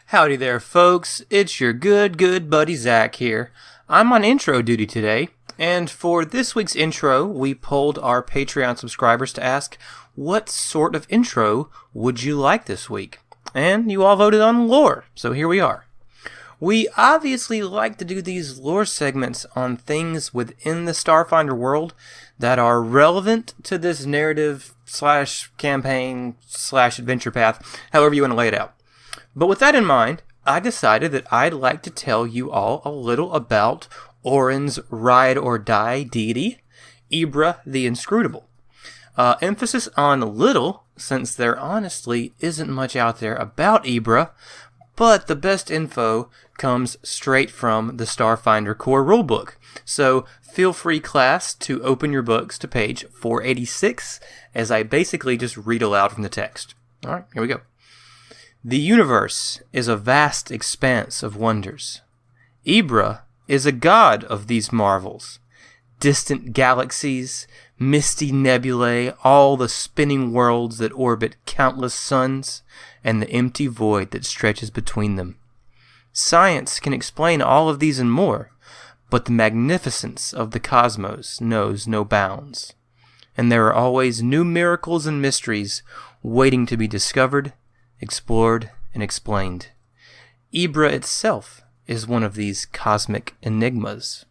Howdy there, folks. It's your good buddy Zach here. I'm on intro duty today, and for this week's intro, we polled our Patreon subscribers to ask, what sort of intro would you like this week? And you all voted on lore, so here we are. We obviously like to do these lore segments on things within the Starfinder world that are relevant to this narrative / campaign / adventure path, however you want to lay it out. But with that in mind, I decided that I'd like to tell you all a little about Auron's ride-or-die deity, Ibra the Inscrutable. Emphasis on little, since there honestly isn't much out there about Ibra, but the best info comes straight from the Starfinder core rulebook. So feel free, class, to open your books to page 486, as I basically just read aloud from the text. Alright, here we go. The universe is a vast expanse of wonders. Ibra is a god of these marvels. Distant galaxies, misty nebulae, all the spinning worlds that orbit countless suns, and the empty void that stretches between them. Science can explain all of these and more, but the magnificence of the cosmos knows no bounds. And there are always new miracles and mysteries waiting to be discovered, explored, and explained. Ibra itself is one of these cosmic enigmas.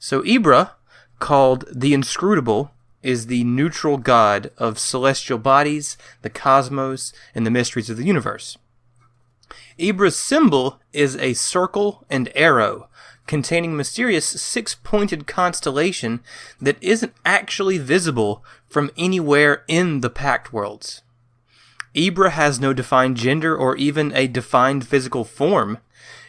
So Ibra, called the Inscrutable, is the neutral god of celestial bodies, the cosmos, and the mysteries of the universe. Ibra's symbol is a circle and arrow, containing mysterious six-pointed constellation that isn't actually visible from anywhere in the Pact Worlds. Ibra has no defined gender or even a defined physical form,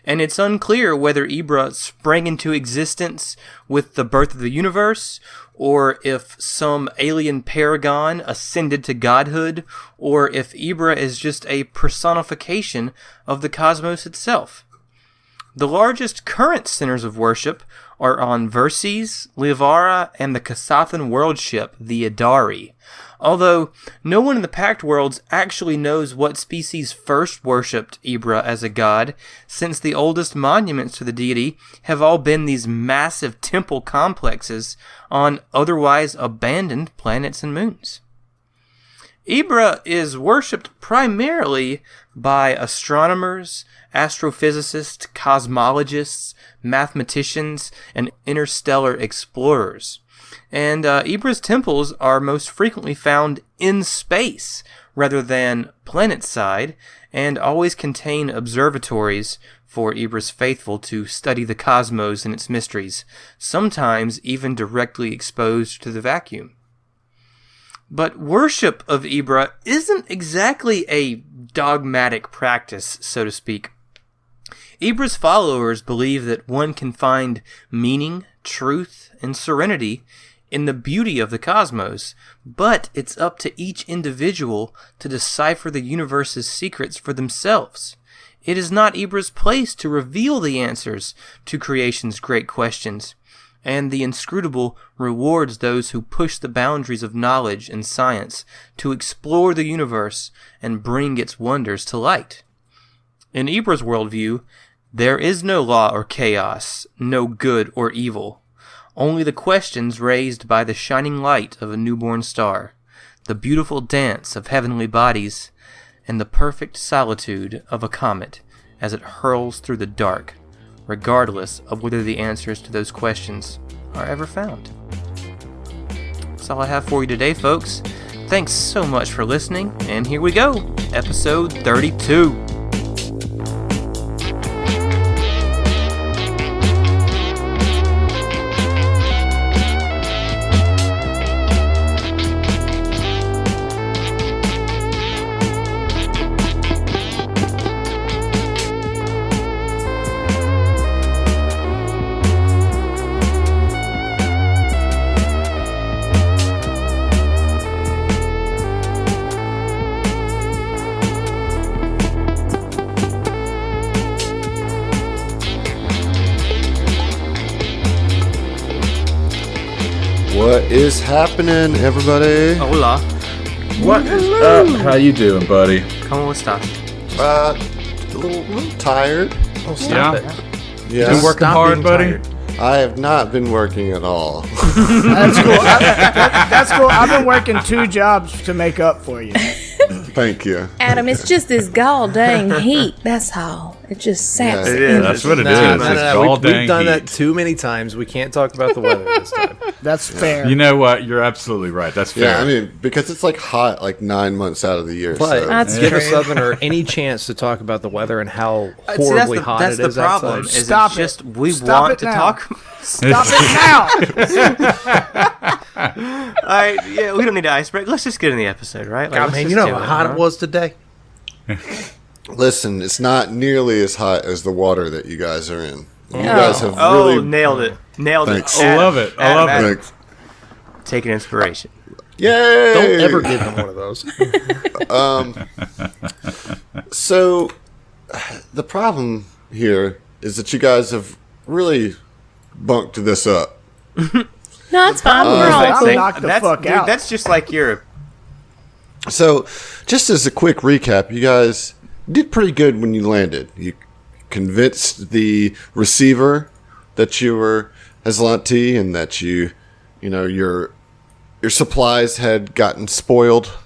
and it's unclear whether Ibra sprang into existence with the birth of the universe, or if some alien paragon ascended to godhood, or if Ibra is just a personification of the cosmos itself. The largest current centers of worship are on Verces, Livara, and the Kasathan world ship, the Idari. Although no one in the Pact Worlds actually knows what species first worshipped Ibra as a god, since the oldest monuments to the deity have all been these massive temple complexes on otherwise abandoned planets and moons. Ibra is worshipped primarily by astronomers, astrophysicists, cosmologists, mathematicians, and interstellar explorers. And Ibra's temples are most frequently found in space rather than planet-side, and always contain observatories for Ibra's faithful to study the cosmos and its mysteries, sometimes even directly exposed to the vacuum. But worship of Ibra isn't exactly a dogmatic practice, so to speak. Ibra's followers believe that one can find meaning, truth, and serenity in the beauty of the cosmos, but it's up to each individual to decipher the universe's secrets for themselves. It is not Ibra's place to reveal the answers to creation's great questions, and the Inscrutable rewards those who push the boundaries of knowledge and science to explore the universe and bring its wonders to light. In Ibra's worldview, there is no law or chaos, no good or evil. Only the questions raised by the shining light of a newborn star, the beautiful dance of heavenly bodies, and the perfect solitude of a comet as it hurls through the dark, regardless of whether the answers to those questions are ever found. That's all I have for you today, folks. Thanks so much for listening, and here we go, episode 32. What is happening, everybody? Hola. What is up? How you doing, buddy? ¿Cómo estás? a little tired. Oh, stop it. Yeah. Been working hard, buddy? Tired. I have not been working at all. That's cool. That's cool. I've been working 2 jobs to make up for you. Thank you. Adam, it's just this gall dang heat. That's all. It just saps Yeah, it. it is. That's what it is. No, It's no. all We've dang done heat. that too many times. We can't talk about the weather this time. That's fair. You know what? You're absolutely right. That's fair. Yeah, I mean, because it's like hot like 9 months out of the year. But So. That's give a true. Southerner any chance to talk about the weather and how horribly hot that's it is the problem. outside. Is Stop it's it. just we Stop want it to now. talk. Stop it now. All right, yeah, we don't need to ice break. Let's just get in the episode, right? Like, God, let's man, just you know do how hot huh? it was today? Listen, it's not nearly as hot as the water that you guys are in. You guys have Oh, really... nailed it! Nailed Thanks. it! I love it. I love it. Thanks. Taking inspiration. Yay! Don't ever give him one of those. So, the problem here is that you guys have really bunked this up. No, it's fine. We're all I'm cool. knocked the That's, fuck dude, out. that's just like your. So, just as a quick recap, you guys did pretty good when you landed. You convinced the receiver that you were Aslanti and that your supplies had gotten spoiled,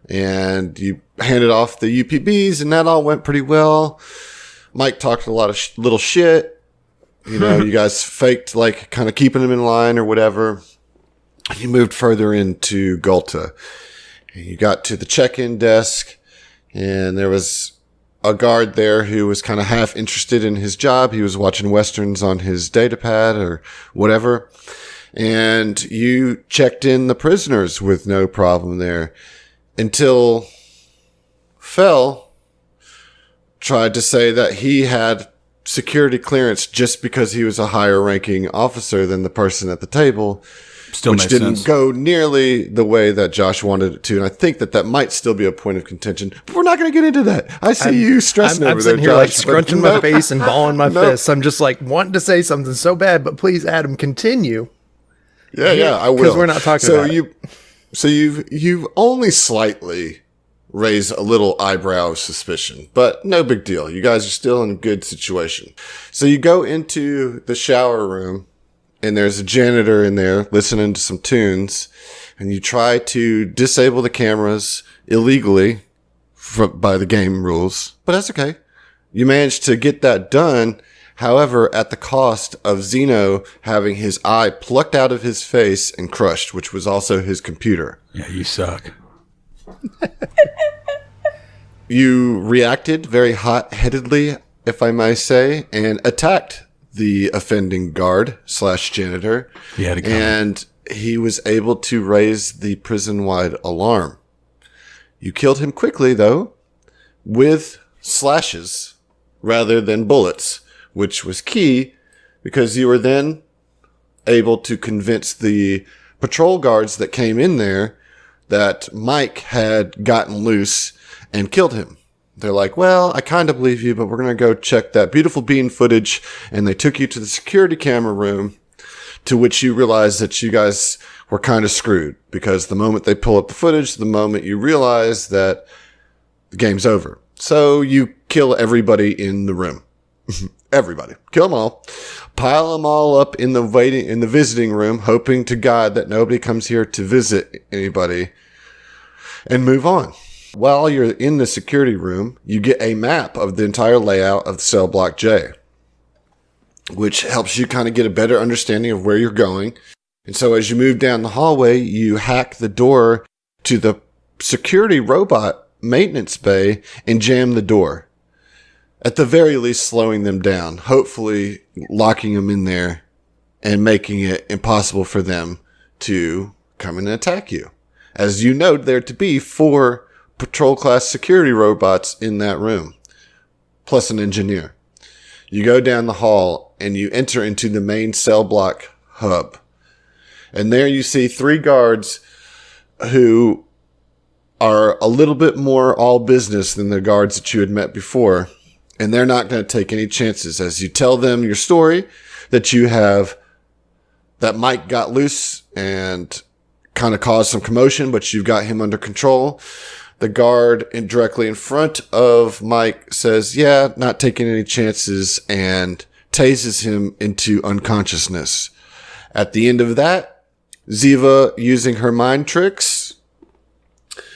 and you handed off the UPBs, and that all went pretty well. Mike talked a lot of little shit. You know, you guys faked like kind of keeping him in line or whatever. You moved further into Gulta. You got to the check-in desk, and there was a guard there who was kind of half interested in his job. He was watching Westerns on his datapad or whatever. And you checked in the prisoners with no problem there until Fell tried to say that he had security clearance just because he was a higher ranking officer than the person at the table. Still Which makes didn't sense. go nearly the way that Josh wanted it to. And I think that might still be a point of contention. But we're not going to get into that. I see you stressing I'm over there, sitting here Josh. like but scrunching my nope. face and balling my Nope. fists. I'm just like wanting to say something so bad, but please, Adam, continue. Yeah, I will. Because we're not talking about it. You've only slightly raised a little eyebrow of suspicion, but no big deal. You guys are still in a good situation. So you go into the shower room, and there's a janitor in there listening to some tunes, and you try to disable the cameras illegally by the game rules, but that's okay. You managed to get that done, however, at the cost of Zeno having his eye plucked out of his face and crushed, which was also his computer. Yeah, you suck. You reacted very hot-headedly, if I may say, and attacked the offending guard / janitor. He had it coming. And he was able to raise the prison-wide alarm. You killed him quickly, though, with slashes rather than bullets, which was key because you were then able to convince the patrol guards that came in there that Mike had gotten loose and killed him. They're like, well, I kind of believe you, but we're going to go check that beautiful bean footage. And they took you to the security camera room, to which you realize that you guys were kind of screwed because the moment they pull up the footage, the moment you realize that the game's over. So you kill everybody in the room. Everybody. Kill them all. Pile them all up in the visiting room, hoping to God that nobody comes here to visit anybody, and move on. While you're in the security room, you get a map of the entire layout of cell block J, which helps you kind of get a better understanding of where you're going. And so as you move down the hallway, you hack the door to the security robot maintenance bay and jam the door. At the very least, slowing them down, hopefully locking them in there and making it impossible for them to come in and attack you. As you know, there to be 4 patrol class security robots in that room, plus an engineer. You go down the hall and you enter into the main cell block hub. And there you see 3 guards who are a little bit more all business than the guards that you had met before. And they're not going to take any chances as you tell them your story that Mike got loose and kind of caused some commotion, but you've got him under control. the guard directly in front of Mike says, yeah, not taking any chances, and tases him into unconsciousness. At the end of that, Ziva, using her mind tricks,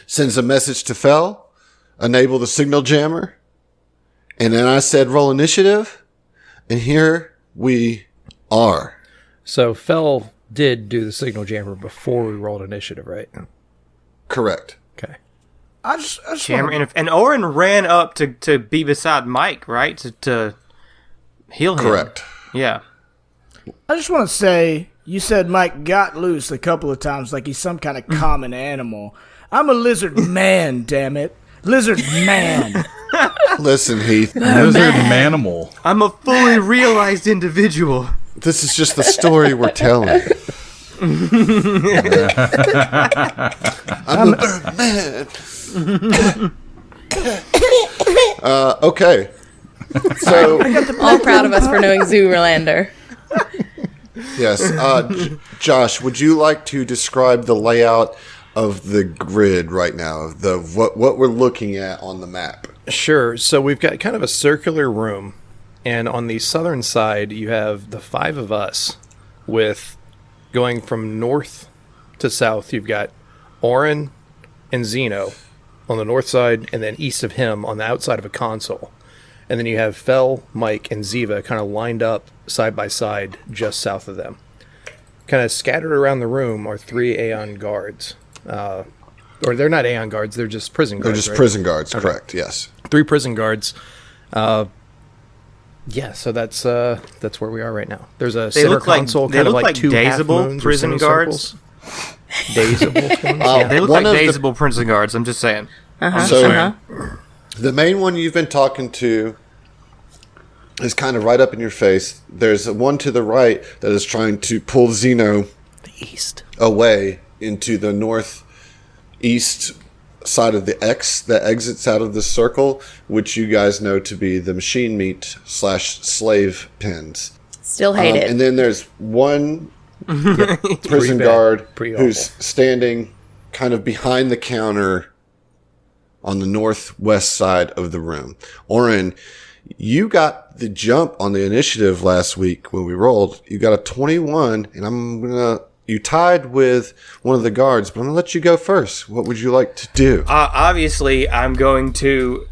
sends a message to Fel, enable the signal jammer, and then I said roll initiative, and here we are. So Fel did do the signal jammer before we rolled initiative, right? Correct. Okay. I just Jammer, wanna- and Auron ran up to be beside Mike, right? To heal him. Correct. Yeah. I just want to say, you said Mike got loose a couple of times like he's some kind of common animal. I'm a lizard man, damn it. Lizard man. Listen, Heath, Lizard manimal. I'm a fully realized individual. this is just the story we're telling. I'm a bird man. Okay. So, All proud of us for knowing Zoolander. yes. Josh, would you like to describe the layout of the grid right now? What we're looking at on the map? Sure. So we've got kind of a circular room, and on the southern side, you have the 5 of us with going from north to south. You've got Auron and Zeno on the north side, and then east of him on the outside of a console. And then you have Fel, Mike, and Ziva kind of lined up side by side just south of them. Kind of scattered around the room are 3 Aeon guards. Or they're not Aeon guards, they're just prison guards. They're just right? prison guards, correct, yes. 3 prison guards. Yeah, so that's where we are right now. There's a They center look like console, they kind of look like like 2 half dazeable moons or prison guards. Dazeable ones? Yeah, they look one like of the- dazeable prison guards. I'm just saying. So, the main one you've been talking to is kind of right up in your face. There's one to the right that is trying to pull Zeno East. away into the northeast side of the X that exits out of the circle, which you guys know to be the machine meat / slave pens. Still hate it. And then there's one prison Pretty bad. guard Pretty who's awful. standing kind of behind the counter on the northwest side of the room. Auron, you got the jump on the initiative last week when we rolled. You got a 21, and you tied with one of the guards, but I'm gonna let you go first. What would you like to do? Obviously, I'm going to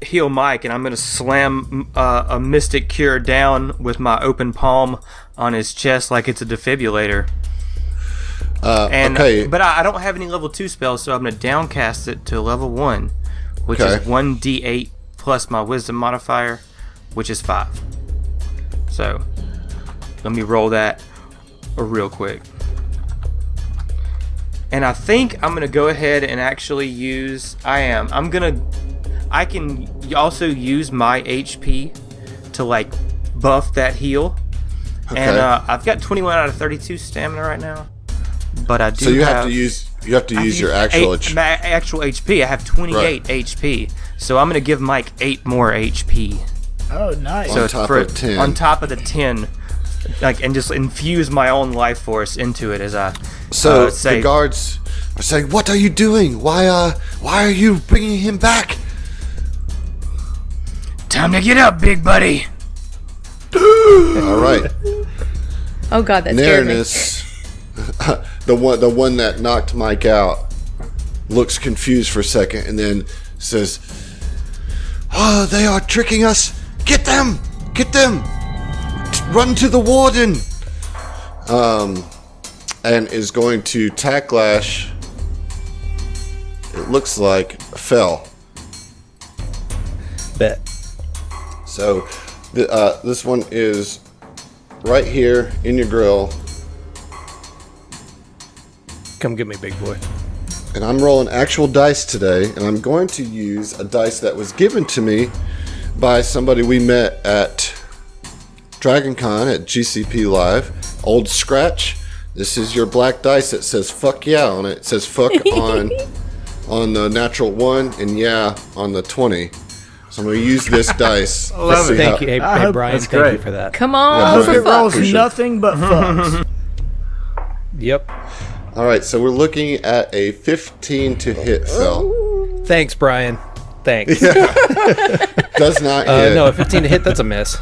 heal Mike, and I'm going to slam a Mystic Cure down with my open palm on his chest like it's a defibrillator. Okay. But I don't have any level 2 spells, so I'm going to downcast it to level 1, which Okay. is 1d8 plus my wisdom modifier, which is 5. So, let me roll that real quick. And I think I'm going to go ahead and actually use... I can also use my HP to, like, buff that heal. Okay. And I've got 21 out of 32 stamina right now. But I do So you have to use your actual my actual HP. I have 28 HP. So I'm going to give Mike 8 more HP. Oh, nice. On it's top of 10. On top of the 10. Like, and just infuse my own life force into it as I So say. the guards are saying, "What are you doing? Why are you bringing him back?" Time to get up, big buddy. All right, Oh god, that scared me. Nairness, the one that knocked Mike out, looks confused for a second and then says, "Oh, they are tricking us! Get them! Get them! Run to the warden!" And is going to tacklash. It looks like Fel. Bet. So this one is right here in your grill, Come get me, big boy. and I'm rolling actual dice today, and I'm going to use a dice that was given to me by somebody we met at DragonCon at GCP Live. Old Scratch. This is your black dice that says "fuck yeah" on it. It says "fuck" on the natural 1 and "yeah" on the 20. So I'm going to use this dice. love it. Thank you. Hey, hope- Brian, that's thank you great. for that. Come Yeah, on, but- for It rolls fuck. nothing but fucks. Yep. All right, so we're looking at a 15 to hit, Phil. Thanks, Brian. Thanks. Does not hit. No, a 15 to hit, that's a miss.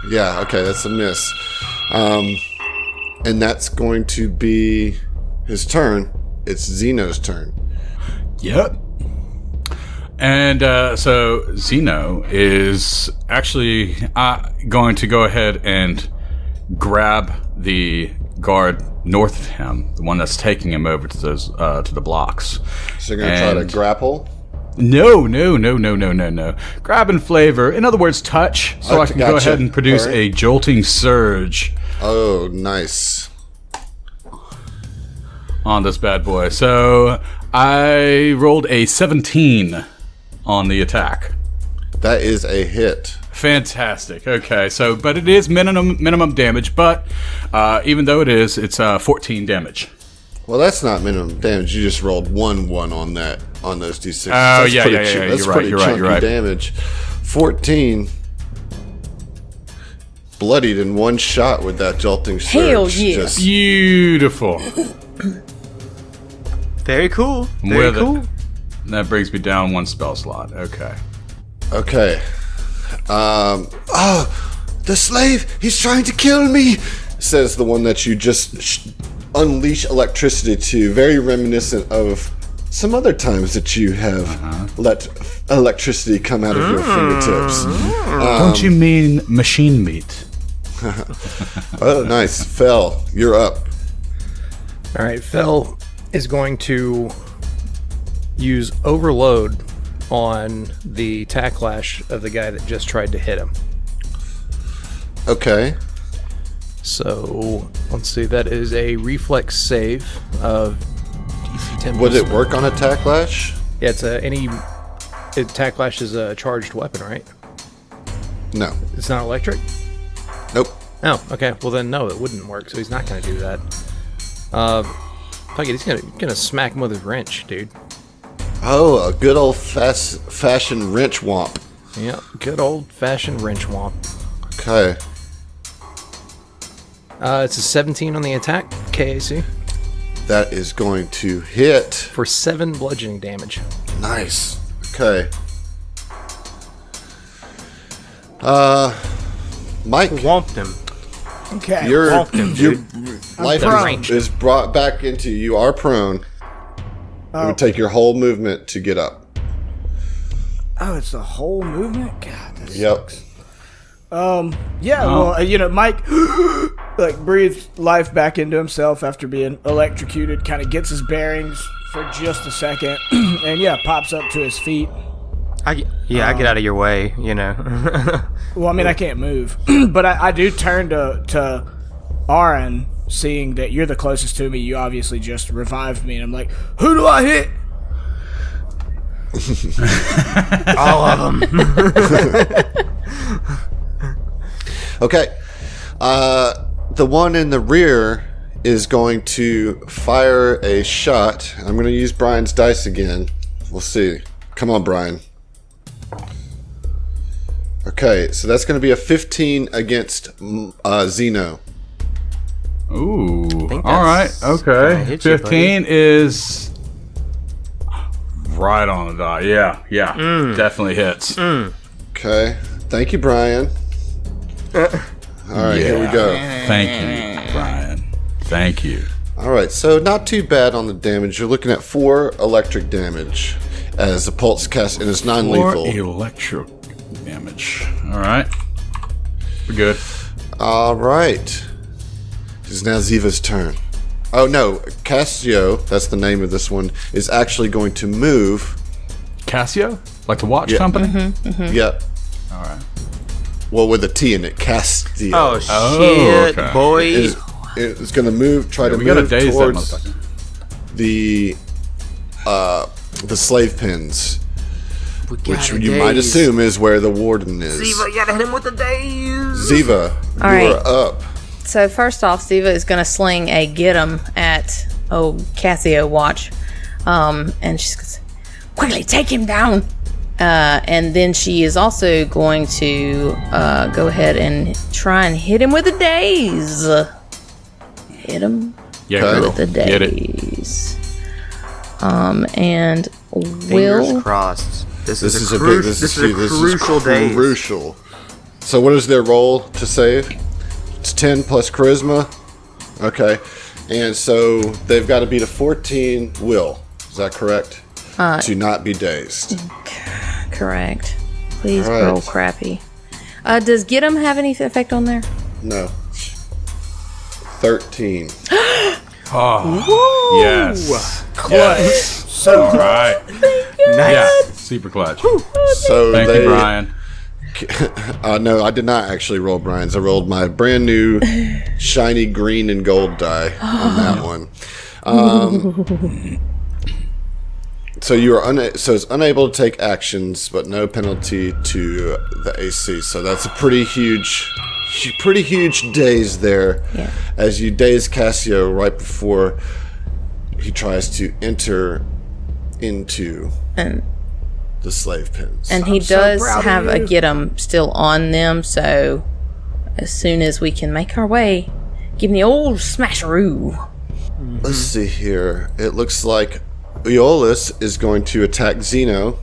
Yeah, okay, that's a miss. And that's going to be his turn. It's Zeno's turn. Yep. And so Zeno is actually going to go ahead and grab the guard north of him, the one that's taking him over to those to the blocks. So you're going to try to grapple? No. Grab and flavor. In other words, touch. So I can go ahead and produce a jolting surge. Oh, nice. On this bad boy. So I rolled a 17 on the attack. That is a hit. Fantastic. Okay, so but it is minimum damage, but even though it's 14 damage. Well, that's not minimum damage. You just rolled 1/1 on those d6s. Oh, that's yeah. That's You're pretty right. chunky damage. 14 bloodied in one shot with that jolting surge. Hell yeah. Beautiful. Very cool. Very With it. cool. That brings me down one spell slot. Okay. Okay. The slave! He's trying to kill me! Says the one that you just unleash electricity to. Very reminiscent of some other times that you have let electricity come out of your fingertips. Don't you mean machine meat? Oh, nice. Fell, you're up. All right, Fel is going to use overload on the tacklash of the guy that just tried to hit him. Okay. So let's see, that is a reflex save of DC 10. Would it work on attack lash? Yeah, it's tacklash is a charged weapon, right? No. It's not electric? Nope. Oh, okay. Well then, no, it wouldn't work. So he's not going to do that. Fuck it, he's gonna smack him with his wrench, dude. Oh, a good old fashioned wrench womp. Yeah, good old-fashioned wrench womp. Okay. It's a 17 on the attack, KAC, That is going to hit. for 7 bludgeoning damage. Nice. Okay. Mike, Whomped him. Okay. your Whomped him, dude. life prone. is brought back into you. You are prone. It would take your whole movement to get up. Oh, it's the whole movement? God, that Yep. sucks. Yeah, well, Mike, like, breathes life back into himself after being electrocuted, kind of gets his bearings for just a second, and, pops up to his feet. I get out of your way, you know. Well, I mean, I can't move, but I do turn to Auron, seeing that you're the closest to me. You obviously just revived me, and I'm like, who do I hit? All of them. Okay. The one in the rear is going to fire a shot. I'm going to use Brian's dice again. We'll see. Come on, Brian. Okay, so that's going to be a 15 against Zeno. Ooh. think All right. that's gonna Okay. hit you, 15 is right on the dot. Yeah. Definitely hits. Okay. Thank you, Brian. All right, here we go. Thank you, Brian. Thank you. All right, so not too bad on the damage. You're looking at 4 electric damage as the pulse cast and it's Or non-lethal. electro damage. All right. We're good. All right. It's now Ziva's turn. Oh no, Cassio, that's the name of this one, is actually going to move. Casio? Like the watch Yeah. company? Yep. All right. Well, with a T in it, Cassio. Oh, shit, okay. boy. It's going to move, try to We gotta move daze that towards motherfucker. the slave pens, We which gotta you might daze. assume is where the warden is. Ziva, you gotta hit him with the daze. Ziva, All you right. are up. So first off, Ziva is going to sling a get 'em at Cassio watch, and she's going to say, "Quickly take him down!" And then she is also going to go ahead and try and hit him with a daze. Hit him Yeah, Okay. girl. with a Get it. daze. And Will. crossed. This This is is a a big. crucial. This This is a crucial day. Crucial. So what is their roll to save? It's 10 plus charisma. Okay, and so they've got to beat a 14 will. Is that correct? To not be dazed. Correct. Please All right. roll crappy. Does get 'em have any effect on there? No. 13. Oh, yes. Clutch. So Right. Nice. Yeah. Super clutch. So Thank you, Brian. No, I did not actually roll Brian's. I rolled my brand new shiny green and gold die on that one. So you are so it's unable to take actions, but no penalty to the AC. So that's a pretty huge daze there. Yeah. As you daze Cassio right before he tries to enter into the slave pens. And he so does proud of have a you. get 'em still on them, so as soon as we can make our way, give me the old smasheroo. Let's see here. It looks like Willis is going to attack Zeno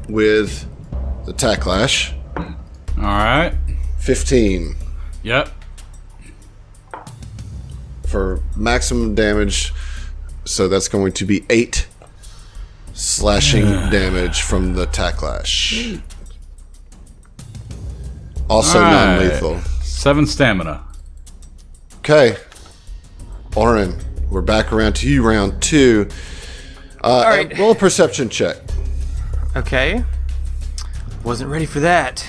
with the Tacklash. All right. 15 Yep. for maximum damage. So that's going to be 8 slashing damage from the Tacklash. Also All right. non-lethal. 7 stamina. Okay. Auron, we're back around to you, round 2. right. Roll a perception check. Okay. Wasn't ready for that.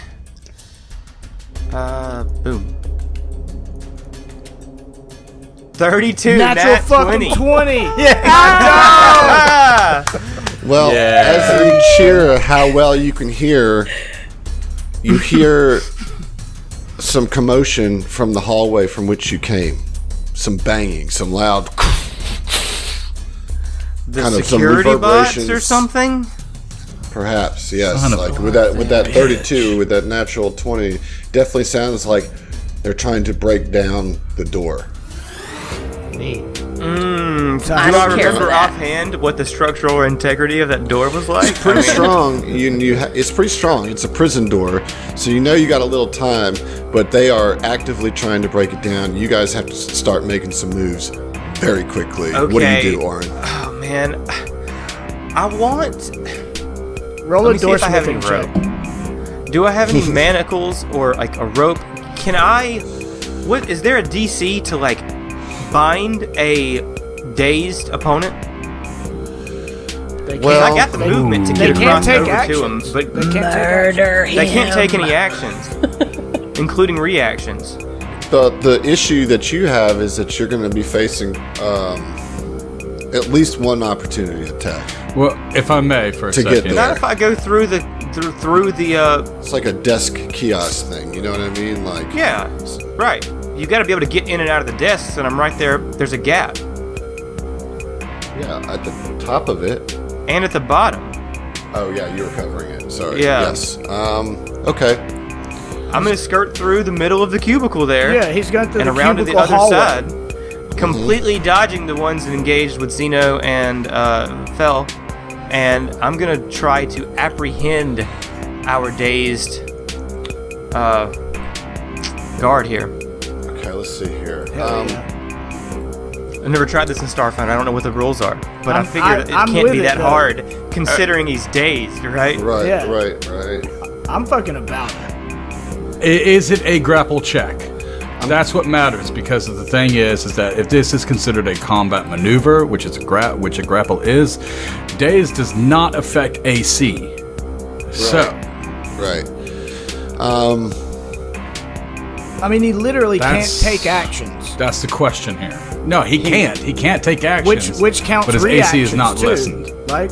Boom. 32. natural nat fucking 20. 20. Well, as you cheer how well you can hear, you hear some commotion from the hallway from which you came. Some banging, some loud, The kind of some security bots or reverberations. something? Perhaps, yes. Son of Like a with that 32, with that natural 20, definitely sounds like they're trying to break down the door. Do I I don't care for remember that. offhand what the structural integrity of that door was like? Pretty strong. It's pretty strong. It's a prison door, so you know you got a little time. But they are actively trying to break it down. You guys have to start making some moves very quickly. What do you Okay. do, Auron? Oh man, I want. Roll Let a me see door if I have any smithing check. rope. Do I have any manacles or like a rope? Can I? What is there a DC to like bind a dazed opponent? They Well, I got the movement to They get can't across take over actions. to him, but They can't take actions. Murder him. they can't take any actions, including reactions. The issue that you have is that you're going to be facing at least one opportunity attack. Well, if I may, for a To get second. there. Not if I go through the It's like a desk kiosk thing. You know what I mean? Like, yeah, right. You got to be able to get in and out of the desks, and I'm right there. There's a gap, yeah, at the top of it. and at the bottom. Oh yeah, you were covering it. Sorry. Yeah. Yes. Okay. I'm gonna skirt through the middle of the cubicle there. Yeah, he's got the and around to the cubicle other hallway. side, completely dodging the ones that engaged with Zeno and Fell, and I'm gonna try to apprehend our dazed guard here. Okay. Let's see here. Hell yeah. I've never tried this in Starfinder. I don't know what the rules are, but I I'm- figured it I'm can't with be it, that though. hard considering he's dazed, right? Right. Yeah. Right. I'm fucking about it. Is it a grapple check? That's what matters, because the thing is that if this is considered a combat maneuver, which is which a grapple is, daze does not affect AC. So Right. I mean, he literally That's- can't take actions. that's the question here. No, he can't. He can't take actions. Which counts but his reactions AC is not too, lessened. right?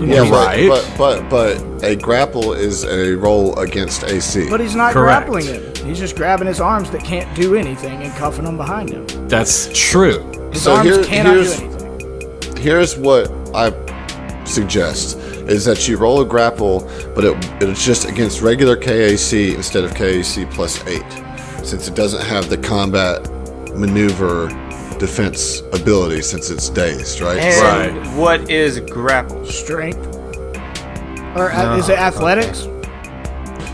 Yeah. Right. But a grapple is a roll against AC. But he's not Correct. grappling him. He's just grabbing his arms that can't do anything and cuffing them behind him. That's true. His So arms cannot do here's- anything. Here's what I suggest is that you roll a grapple, but it's just against regular KAC instead of KAC plus 8, since it doesn't have the combat maneuver defense ability since it's dazed, right? And what is grapple? Strength. Or is it athletics?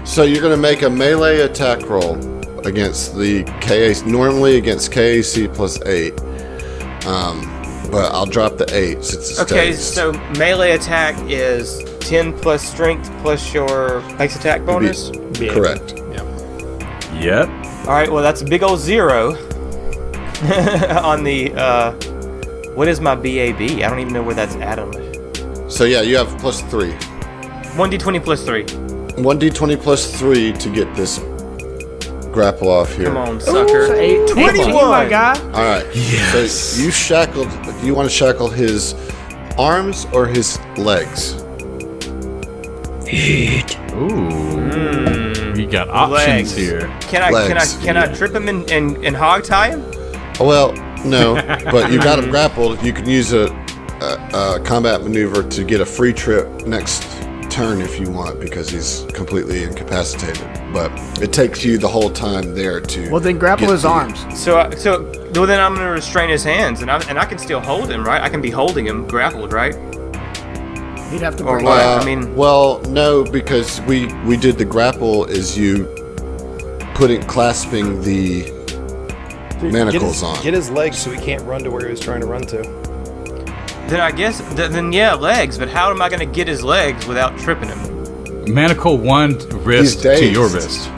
So you're going to make a melee attack roll against the KAC, normally against KAC plus 8. But I'll drop the 8 since it's Okay, dazed. so melee attack is 10 plus strength plus your base attack bonus? Correct. Yep. Alright, well that's a big old 0 on the, what is my BAB? I don't even know where that's at on it. So yeah, you have plus 3. 1d20 plus 3. 1d20 plus 3 to get this grapple off here. Come on, sucker. 21, my guy. All right. Yes. So you shackled. Do you want to shackle his arms or his legs? Ooh. We got options Legs. here. Can I trip him and hog tie him? Well, no. But you got him grappled. You can use a combat maneuver to get a free trip next turn if you want, because he's completely incapacitated. But it takes you the whole time there to. Well, then grapple get his the- arms. So well, then I'm gonna restrain his hands, and I can still hold him, right? I can be holding him grappled, right? He'd have to Or break what? out. I mean, Well, no, because we did the grapple is you clasping the manacles on. Get his legs so he can't run to where he was trying to run to. then I guess then yeah, legs. But how am I gonna get his legs without tripping him? Manacle one wrist He's to your dazed. wrist.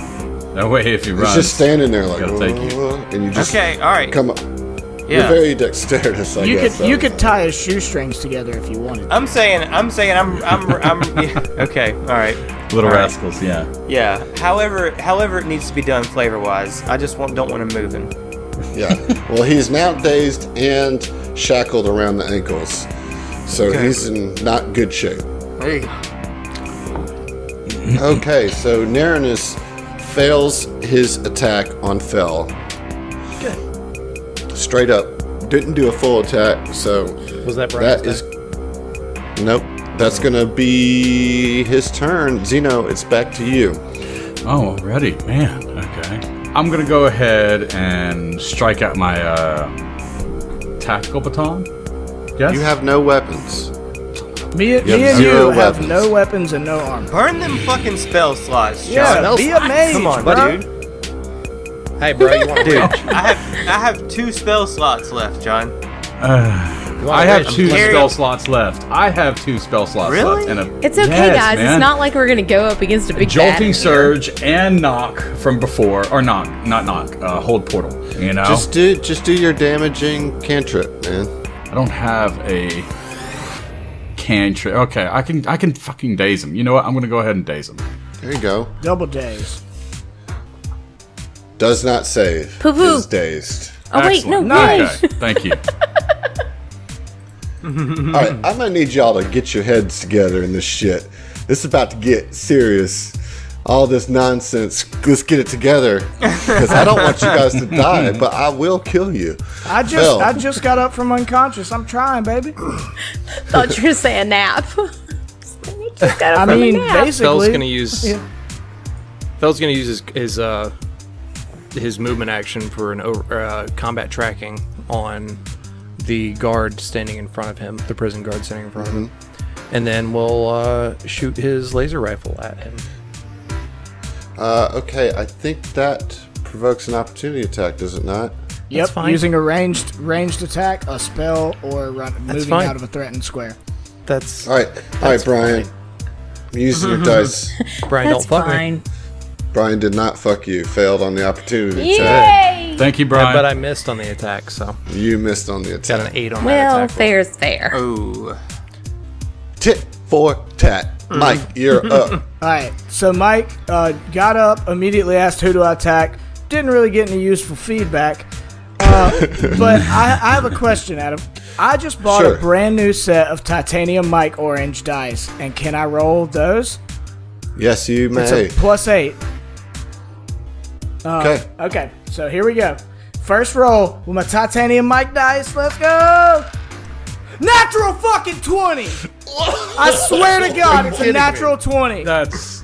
That way, if he He's runs, just standing there like, gotta take you. and you just Okay, all right. come up. You're Yeah, very dexterous, I You guess. could tie his shoestrings together if you wanted. I'm saying I'm yeah, okay, all right, little all right. rascals. Yeah. Yeah. However it needs to be done flavor wise. I just don't want him moving. Yeah. Well, he's now dazed and shackled around the ankles, so Okay. he's in not good shape. There you go. Okay, so Narinus fails his attack on Fell. Good. Straight up, didn't do a full attack, so Was that Brian's that is. Nope. That's gonna be his turn. Zeno, it's back to you. Oh, already, man. Okay. I'm gonna go ahead and strike out my tactical baton. Yes. You have no weapons. Me and zero you have weapons. no weapons and no armor. Burn them fucking spell slots, John. Yeah, be a mage, Come on, bro. dude. Hey, bro, you want to Dude, reach? I have 2 spell slots left, John. I have two carrying- spell slots left. I have 2 spell slots Really? left. And It's okay, Yes, guys. man. It's not like we're gonna go up against a big bad in Jolting here. Surge and Knock from before, or Knock, not Knock, Hold Portal. You know, Just do your damaging cantrip, man. I don't have a cantrip. Okay, I can fucking daze him. You know what? I'm gonna go ahead and daze him. There you go. Double days. Does not save. Poo-poo. Is dazed. Oh wait, no, Excellent. wait. Okay, thank you. All right, I'm gonna need y'all to get your heads together in this shit. This is about to get serious. All this nonsense. Let's get it together, because I don't want you guys to die, but I will kill you. I Phil. just got up from unconscious. I'm trying, baby. Thought you were gonna say a nap. I mean, basically. Fell's gonna use. Yeah. Fell's gonna use his movement action for an combat tracking on the guard standing in front of him, the prison guard standing in front of him, and then we'll shoot his laser rifle at him. Okay, I think that provokes an opportunity attack, does it not? Yep, fine. using a ranged attack, a spell, or moving fine. out of a threatened square. That's All right, Brian. Use your dice. Brian. That's Don't fuck me. fine. Brian did not fuck you. Failed on the opportunity attack. Yay! Thank you, Brian. But I missed on the attack, so You missed on the got attack. an 8 on that Well, attack. fair's fair. Ooh. Tit for tat. Mike, you're up. All right, so Mike got up, immediately asked who to attack. Didn't really get any useful feedback. But I have a question, Adam. I just bought Sure. a brand new set of titanium Mike orange dice, and can I roll those? Yes, you It's may. a +8. Okay. Okay, so here we go. First roll with my titanium Mike dice. Let's go. Natural fucking 20. I swear to God, it's a natural 20. That's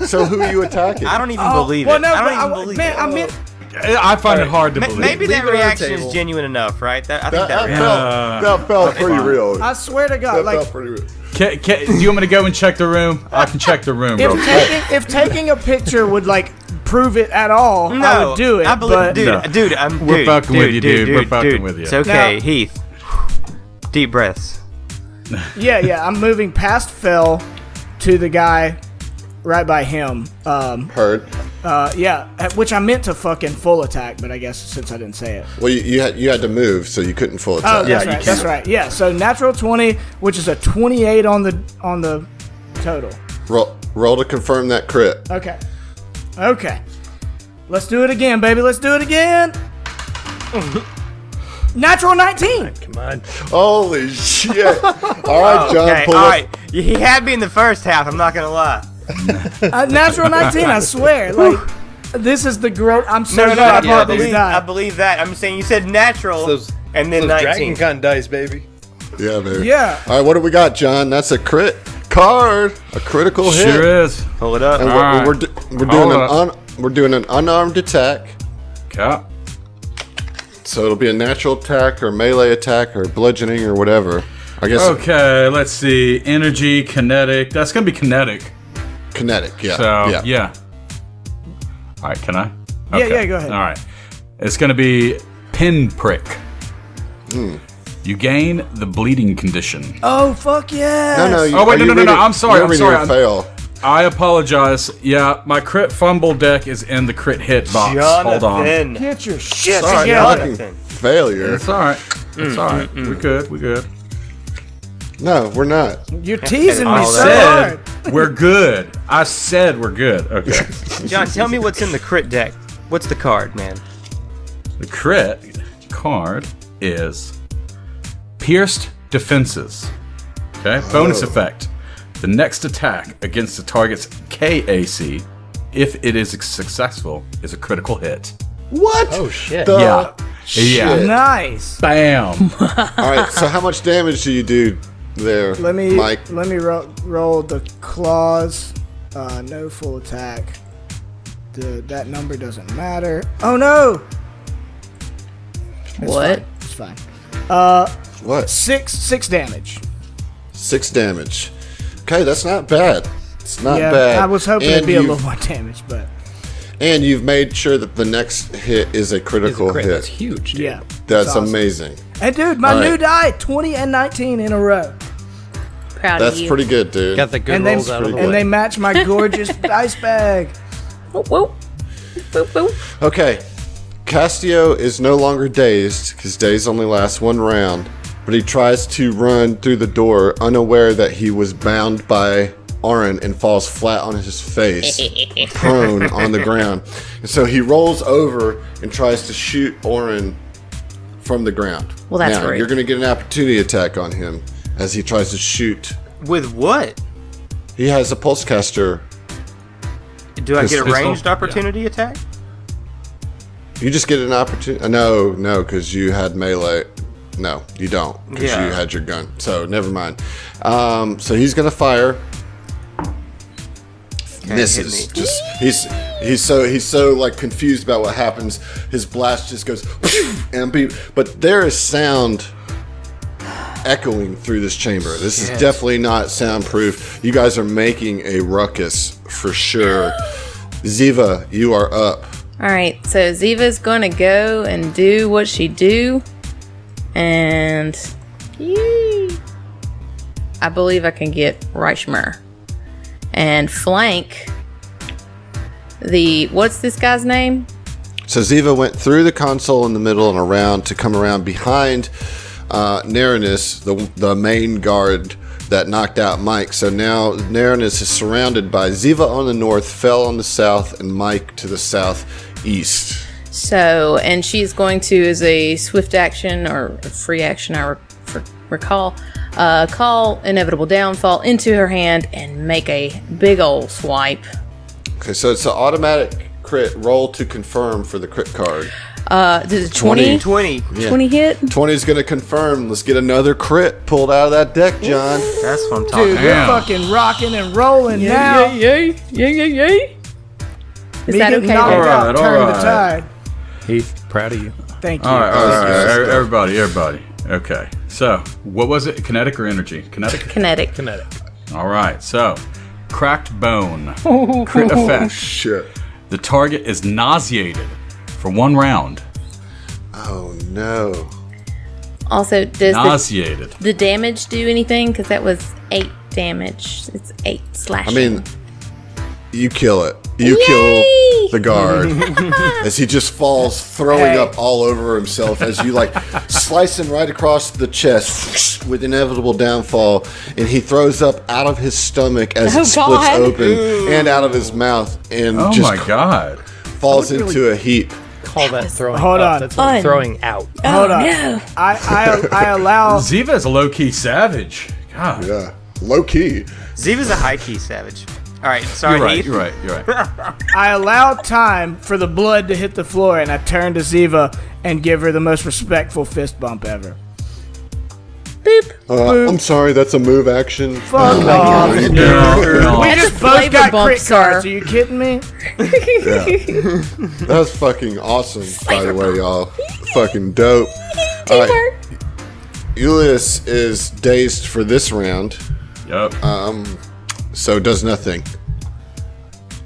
So who are you attacking? I don't even Oh, believe well, it. no, I but don't even believe man, it. I meant I find it hard to believe. Maybe that Leave it on the reaction table. is genuine enough, right? I think That felt pretty real. I swear to God, That like felt pretty real. Do you want me to go and check the room? I can check the room, bro. if taking a picture would like prove it at all, I would do it. I believe, but dude, We're fucking with you, dude. We're fucking with you. It's okay, Now- Heath. Deep breaths. yeah, I'm moving past Phil to the guy right by him. Heard. Which I meant to fucking full attack, but I guess since I didn't say it. Well, you had to move, so you couldn't full Oh, attack. that's right. That's right. Yeah. So natural 20, which is a 28 on the total. Roll to confirm that crit. Okay. Let's do it again, baby. Let's do it again. Natural 19. Come on. Holy shit! All right, John. Okay, Pull all up. right. He had me in the first half. I'm not gonna lie. Natural 19. I swear. Like this is the growth. I'm so No. glad yeah, I dude. I believe that. I'm saying you said natural and then Those 19. Dragon Con dice, baby. Yeah, baby. Yeah. All right, what do we got, John? That's a crit card, a critical hit. Sure is. Pull it up. And All we're doing an unarmed attack. Okay. So it'll be a natural attack or melee attack or bludgeoning or whatever. I guess Okay, let's see. Energy, kinetic. That's going to be kinetic. kinetic. Yeah. So, yeah. All right, can I? Yeah, go ahead. All right. It's going to be pinprick. You gain the bleeding condition. Oh fuck yeah. No. Oh, wait, no. I'm sorry. Fail. I apologize. Yeah, my crit fumble deck is in the crit hit box. Hold on. Jonathan. Get your shit Sorry, together. fucking failure. It's all right. It's all right. We're good. We're good. No, we're not. You're teasing me I so said hard. we're good. I said we're good. Okay. John, tell me what's in the crit deck. What's the card, man? The crit card is Pierced Defenses. Okay. Bonus effect. The next attack against the target's KAC, if it is successful, is a critical hit. What? Oh, shit. Yeah. Shit. Nice. Bam. All right. So how much damage do you do there, Let me Mike? roll the claws. No full attack. That number doesn't matter. Oh no. What? It's fine. What? 6 damage. 6 damage. Okay, that's not bad. It's not Yeah, bad. I was hoping And it'd be a you've- little more damage, but And you've made sure that the next hit is a critical hit. That's huge, dude. yeah. That's awesome. amazing. And dude, my All right. new die, 20 and 19 in a row. Proud That's of you. pretty good, dude. Got the good And they, rolls out of the and way. they match my gorgeous dice bag. Whoop, whoop. Whoop, whoop. Okay. Castio is no longer dazed, because daze only lasts one round, but he tries to run through the door, unaware that he was bound by Auron, and falls flat on his face, prone on the ground. And so he rolls over and tries to shoot Auron from the ground. Well, that's now, rude. you're going to get an opportunity attack on him as he tries to shoot. With what? He has a pulse caster. Do I get a Pistol? ranged opportunity attack? You just get an opportunity. No, because you had melee. No, you don't, because Yeah. you had your gun. So never mind. So he's gonna fire. Okay, Misses. hit me. Just he's so like confused about what happens. His blast just goes but there is sound echoing through this chamber. This is definitely not soundproof. You guys are making a ruckus for sure. Ziva, you are up. All right, so Ziva's gonna go and do what she do, and yee, I believe I can get Reichmer and flank the what's this guy's name? So Ziva went through the console in the middle and around to come around behind Narinus, the main guard that knocked out Mike. So now Narinus is surrounded by Ziva on the north, Fell on the south, and Mike to the southeast. So, and she's going to, as a swift action or a free action, I recall, call Inevitable Downfall into her hand and make a big ol' swipe. Okay, so it's an automatic crit. Roll to confirm for the crit card. Does it 20? 20. Yeah. 20 hit? 20 is going to confirm. Let's get another crit pulled out of that deck, John. That's what I'm talking Dude, about. you're fucking rocking and rolling now. Is Me that getting okay? knocked Then? out Alright, turned the alright. tide. Heath, proud of you. Thank you. All right. Everybody. Okay. So, what was it? Kinetic or energy? Kinetic? Kinetic. All right. So, cracked bone. Crit effect. Shit. The target is nauseated for 1 round. Oh, no. Also, does Nauseated. the damage do anything? Because that was 8 damage. It's 8 slashing. I mean, you kill it. You Yay! kill the guard as he just falls, throwing up all over himself as you like slice him right across the chest with inevitable downfall, and he throws up out of his stomach as it splits God. open and out of his mouth, and Oh just my god. falls into a heap. Call that throwing Hold up. on. That's like Fun. throwing out. Hold on. no. I allow. Ziva is a low-key savage. God. Yeah, low key. Ziva's a high-key savage. All right, sorry, Heath. You're right. I allow time for the blood to hit the floor, and I turn to Ziva and give her the most respectful fist bump ever. Boop. I'm sorry, that's a move action. Fuck off. No. We That's just a both flavor got bump, crit sir. cards. Are you kidding me? That was fucking awesome, by the way, y'all. Fucking dope. All right. Willis is dazed for this round, Yep. so does nothing.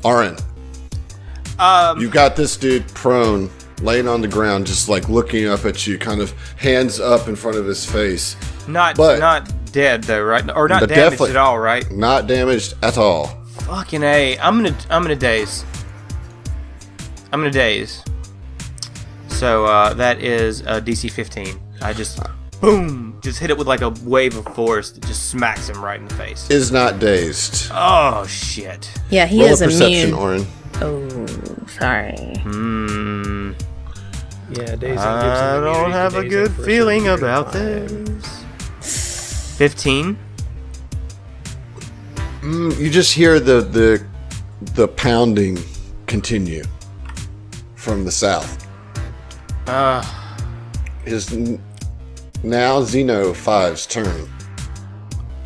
Auron, you got this dude prone, laying on the ground, just like looking up at you, kind of hands up in front of his face. Not dead though, right? Or not But damaged definitely- at all, right? Not damaged at all. Fucking A. I'm gonna daze. I'm gonna daze. So that is DC 15. I just boom, just hit it with like a wave of force that just smacks him right in the face. Is not dazed. Oh shit. Yeah, he Roll a is perception, immune. Auron. Oh, sorry. Yeah, Daisy. I don't have a good feeling about this. 15. You just hear the pounding continue from the south. Now Xeno 5's turn.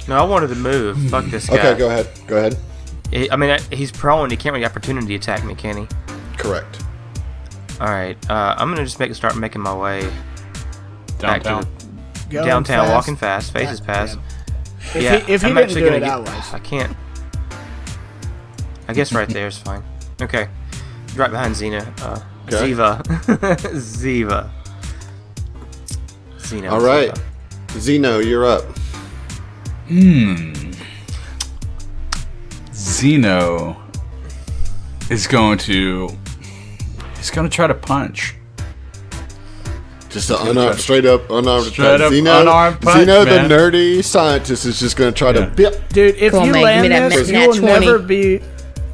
No, I wanted to move. Fuck this guy. Okay, go ahead. He's prone. He can't really opportunity attack me, can he? Correct. All right. I'm gonna just start making my way back Downtown. to Going downtown, fast. walking fast, faces past. If he I'm didn't actually do gonna it, get. I was. I can't. I guess right there is fine. Okay. Right behind Xena. Okay. Ziva. Ziva. Xeno. All right. Ziva. Xeno, you're up. Xeno is going to. He's going to try to punch. Just an unarmed, straight up unarmed Straight attack. up unarmed punch, Xeno, man. the nerdy scientist, is just going to try to bip. Dude, if Come on, you man, land give me that this, nat you will 20. never be.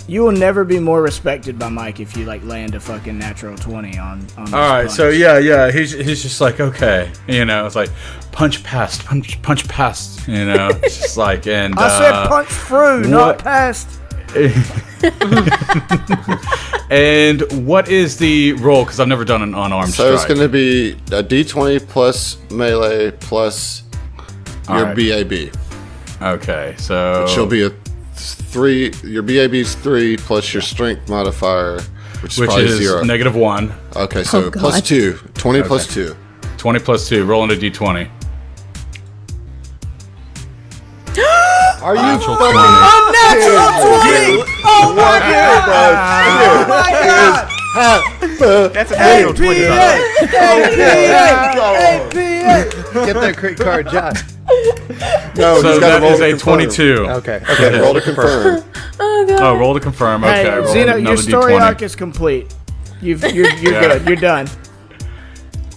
You will never be more respected by Mike if you like land a fucking natural 20 on this All right, punch. so yeah, he's just like, okay, it's like punch past, it's just like, and I said punch through, not what- past. And what is the roll? Because I've never done an unarmed So it's strike. going to be a d20 plus melee plus your right. BAB. Okay, so Which will be a 3. Your BAB's 3 plus your strength modifier, which which probably is 0. -1. Okay, so Oh, God. plus 2. 20 plus 2. 20 plus 2. Rolling a d20. Are you Natural fucking 20. Natural 20! Oh my god! That's a natural 20. Get that crit card, Josh. No, So he's got that to roll is to a confirm. 22. Okay. Okay, roll to confirm. Oh, roll to confirm. Okay, Hey, roll Xeno, your another story d20. arc is complete. You're Yeah. good. You're done.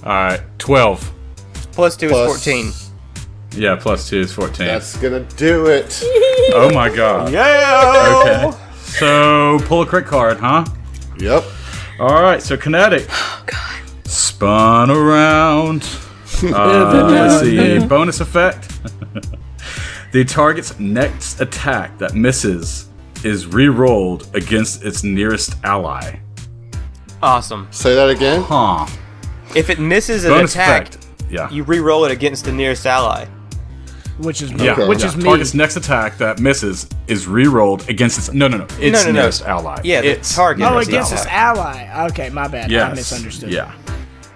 All right, 12. Plus 2 Plus- is 14. Yeah, plus 2 is 14. That's going to do it. Oh my god. Yeah! Okay. So, pull a crit card, huh? Yep. All right, so kinetic. Oh god. Spun around. Let's see. Bonus effect. The target's next attack that misses is re-rolled against its nearest ally. Awesome. Say that again. Huh. If it misses an Bonus attack, effect. Yeah. you re-roll it against the nearest ally. which is Yeah, which is me. Target's next attack that misses is re-rolled against its its nearest ally. Yeah, the target. Oh, is the against ally. its ally. Okay, my bad. Yes. I misunderstood. Yeah.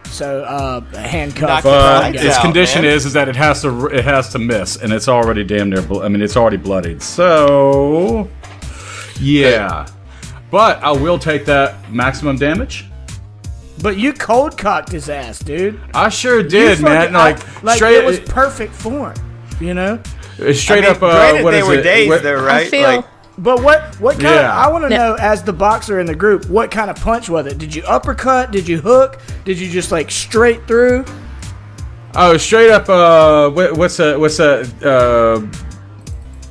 So, handcuff. Knock the But lights its out, condition man. is that it has to miss, and it's already damn near. It's already bloodied. So, yeah. But I will take that maximum damage. But you cold cocked his ass, dude. I sure You did, fucking- man. Like straight, it was perfect form, you know. straight I mean, up. granted, What they is were it? dazed, What- though, right? I feel But what kind of, Yeah. I want to No. know, as the boxer in the group, what kind of punch was it? Did you uppercut? Did you hook? Did you just like straight through? Oh, straight up. What's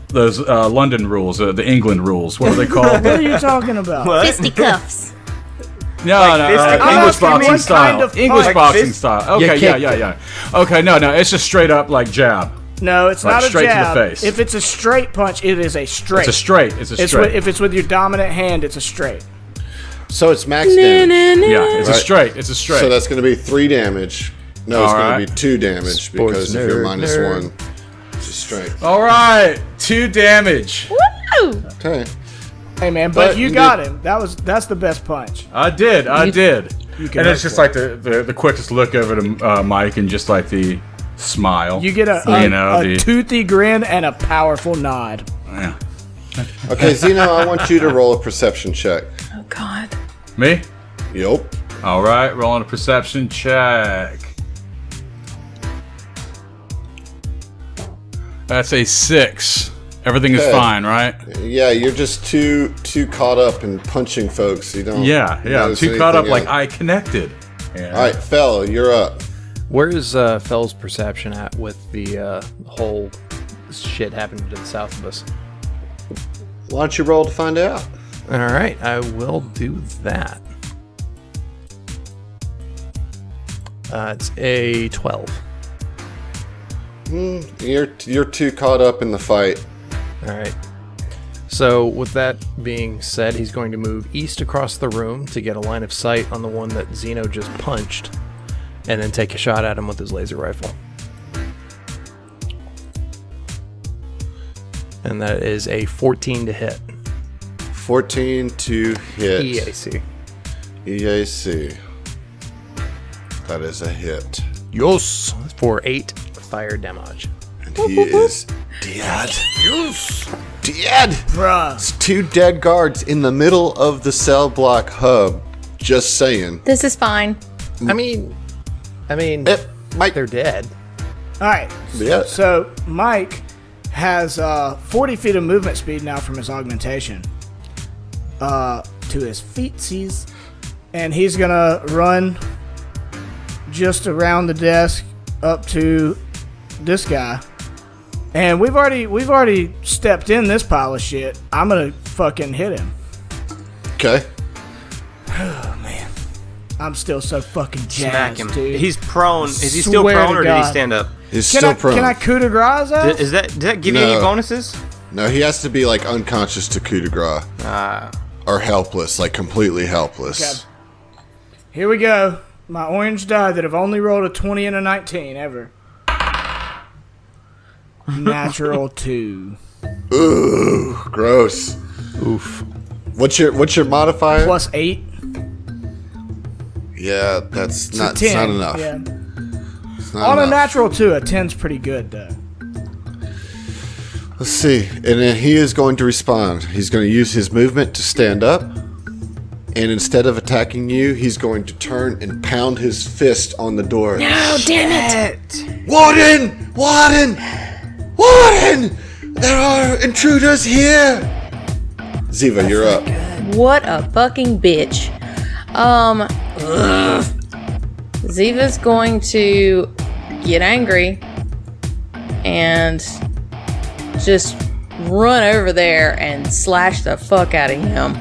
those London rules? The England rules. What are they called? What are you talking about? What? fisticuffs. No, fisting? I'm English asking boxing what style. kind of English punch? boxing Fist- style. You Okay, kicked yeah. Okay, no, it's just straight up like jab. No, it's Like not a straight to the jab. face. If it's a straight punch, it is a straight. It's a straight. If it's with your dominant hand, it's a straight. So it's max damage. Yeah, it's a Right. straight. It's a straight. So that's going to be 3 damage. No, it's All going right. to be 2 damage Sports because if you're nerd, minus nerd. 1, it's a straight. All right, 2 damage. Woo! Okay. Hey man, but you you got did- him. That's the best punch. I did. You can And it's hope just for like the quickest look over to Mike and just like the smile. You get a the toothy grin and a powerful nod. yeah. Okay, Zeno, I want you to roll a perception check. Oh God. Me. Yup. All right, rolling a perception check. That's a 6. Everything is Okay. fine, right? Yeah, you're just too caught up in punching folks. You don't. Yeah. notice Too caught up, anything like else. I connected. Yeah. All right, Fel, you're up. Where is Fell's perception at with the whole shit happening to the south of us? Why don't you roll to find out? All right, I will do that. It's a 12. You're too caught up in the fight. All right. So with that being said, he's going to move east across the room to get a line of sight on the one that Zeno just punched, and then take a shot at him with his laser rifle. And that is a 14 to hit. 14 to hit. EAC. EAC. That is a hit. Yes. For 8 fire damage. And he is dead. Yes. Dead. Bruh. It's 2 dead guards in the middle of the cell block hub. Just saying. This is fine. I mean, Mike. they're dead. All right. Yeah. So Mike has 40 feet of movement speed now from his augmentation to his feetsies, and he's gonna run just around the desk up to this guy. And we've already stepped in this pile of shit. I'm gonna fucking hit him. Okay. I'm still so fucking Smack jazzed, him. dude. He's prone. Is he still Swear prone to or did he God. stand up? He's Can still prone. Can I coup de grace his ass? Does that give you No. any bonuses? No, he has to be like unconscious to coup de grace. Or helpless, like completely helpless. Okay. Here we go. My orange die that have only rolled a 20 and a 19 ever. Natural 2. Ooh, gross. Oof. What's your modifier? Plus 8. Yeah, that's not, So it's 10. not enough. Yeah. It's not On a enough. natural 2, a 10's pretty good, though. Let's see. And then he is going to respond. He's going to use his movement to stand up. And instead of attacking you, he's going to turn and pound his fist on the door. Oh, damn it. Warden! Warden! Warden! There are intruders here! Ziva, you're up. What a fucking bitch. Ziva's going to get angry and just run over there and slash the fuck out of him.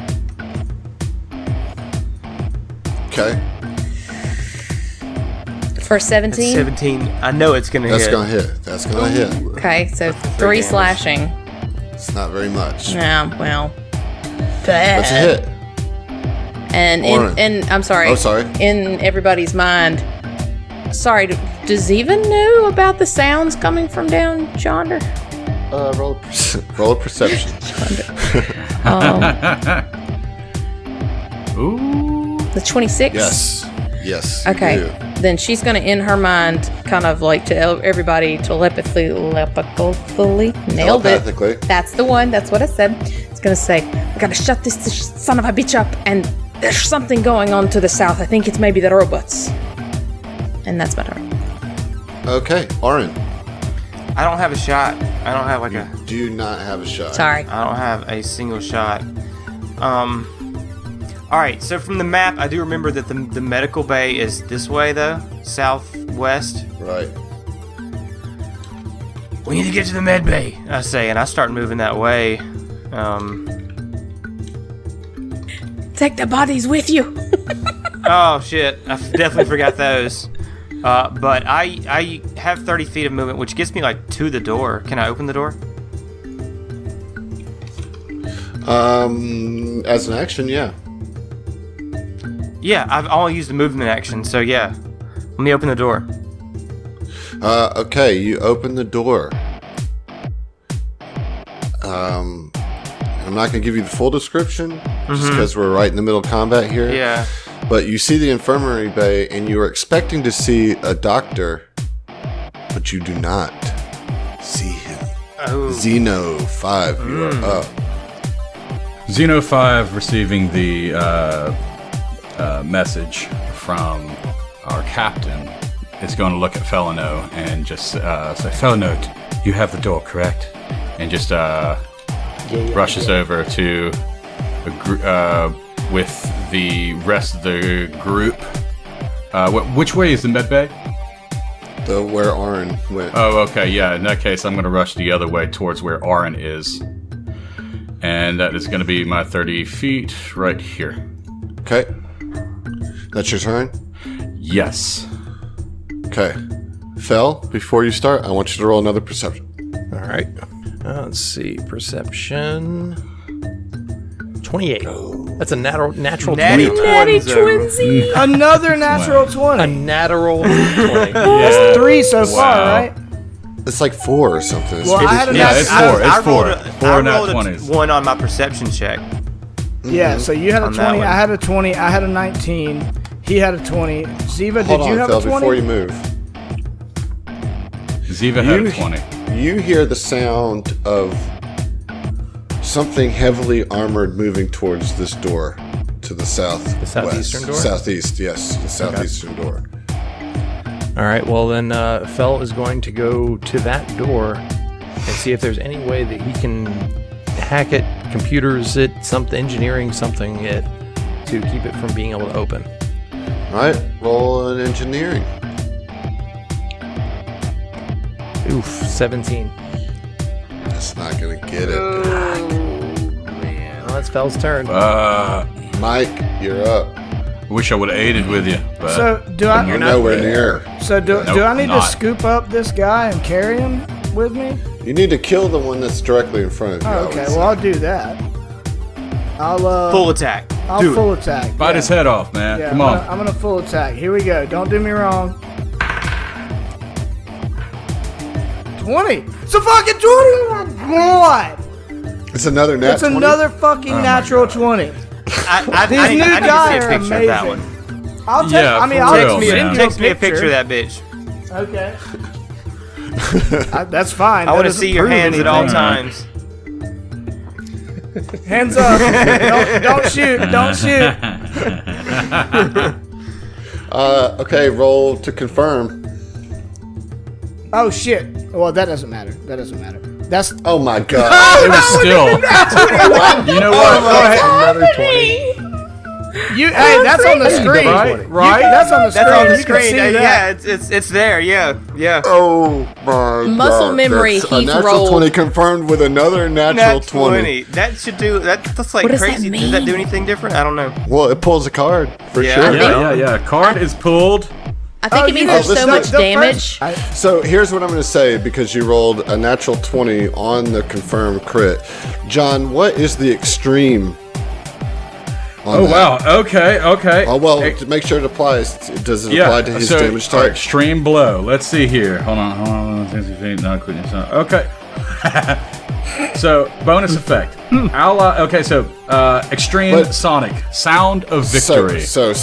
Okay. For 17? 17. I know it's gonna That's hit. going to hit. That's going to hit. Okay, so 3 damage. slashing. It's not very much. Yeah, well. That's a hit. And Auron. I'm sorry. Oh, sorry. In everybody's mind, Sorry, does Ziva know about the sounds coming from down yonder? Roll a perception. Ooh. The 26? Yes. Okay. You do. Then she's going to, in her mind, kind of like to everybody telepathically. Nailed it. Telepathically. That's the one. That's what I said. It's going to say, we got to shut this son of a bitch up. And there's something going on to the south. I think it's maybe the robots. And that's about her. Okay, Auron. I don't have a shot. I don't have Do not have a shot. Sorry. I don't have a single shot. Alright, so from the map, I do remember that the medical bay is this way, though. Southwest. Right. We need to get to the med bay, I say, and I start moving that way. Take the bodies with you. Oh, shit. I definitely forgot those. But I have 30 feet of movement, which gets me, like, to the door. Can I open the door? As an action, yeah. Yeah, I've only used the movement action, so yeah. Let me open the door. Okay, you open the door. I'm not going to give you the full description, just because we're right in the middle of combat here. Yeah. But you see the infirmary bay, and you are expecting to see a doctor, but you do not see him. Oh. Xeno 5, you are up. Xeno 5 receiving the message from our captain is going to look at Felino and just say, Felino, you have the door, correct? And just rushes over to with the rest of the group. Which way is the med bay? Where Auron went. Oh, okay, yeah. In that case, I'm going to rush the other way towards where Auron is. And that is going to be my 30 feet right here. Okay. That's your turn? Yes. Okay. Fel, before you start, I want you to roll another perception. All right. Let's see. Perception. 28. That's a natural 20. Natty Twinsy. Another natural 20. A natural 20. That's 3 so far, right? It's like 4 or something. Well, I had a Yeah, nat- it's I- 4. It's 4. 4 I nat rolled 20s. one on my perception check. Yeah, so you had a On that 20, one. I had a 20, I had a 19, he had a 20. Ziva, Hold did you on, have Fel, a 20? before you move. Ziva had a 20. You hear the sound of something heavily armored moving towards this door to the south. The southeastern door? Southeast, yes. The southeastern door. All right. Well, then Fel is going to go to that door and see if there's any way that he can hack it, computers it, engineering something it to keep it from being able to open. All right, roll an engineering. Oof, 17. That's not going to get it. Well, that's Fel's turn. Mike, you're up. Wish I would have aided with you, but So do I? You're nowhere near. So do I need to not. scoop up this guy and carry him with me? You need to kill the one that's directly in front of you. Oh, I okay, would well say. I'll do that. I'll Full attack. I'll Do full it. attack. bite yeah. his head off, man. Yeah, Come I'm on. Gonna, I'm gonna full attack. Here we go. Don't do me wrong. 20. It's a fucking 20. Oh my god. It's another nat It's 20? another fucking natural 20. I These need new to see guys a are picture of that one. amazing. I'll take. Yeah, I mean, for I'll real, send man. you Text me a picture of that bitch. Okay. That's fine. I That want to doesn't see your prove hands at all anything. times. Hands up. don't shoot. Don't shoot. Okay, roll to confirm. Oh shit. Well, that doesn't matter. That doesn't matter. That's. Oh my god. It was still. You know what? Go ahead. Another 20. Hey, that's on the screen. Right? That's on the screen. That's on the You can screen. see Yeah, that. it's there. Yeah. Oh my Muscle god. memory, That's a he's natural rolled. 20 confirmed with another natural Nat 20. That should do. That's like What does that crazy. Does that mean? do anything different? I don't know. Well, it pulls a card for Yeah. sure. Yeah. Card is pulled. I think it means you- there's so listen, much the damage. So here's what I'm going to say because you rolled a natural 20 on the confirmed crit. John, what is the extreme on that. Wow. Okay. Oh, well, to make sure it applies, does it apply to his damage all right, type? extreme blow. Let's see here. Hold on. Okay. So, bonus effect. Ally. Okay, so extreme sonic sound of victory. So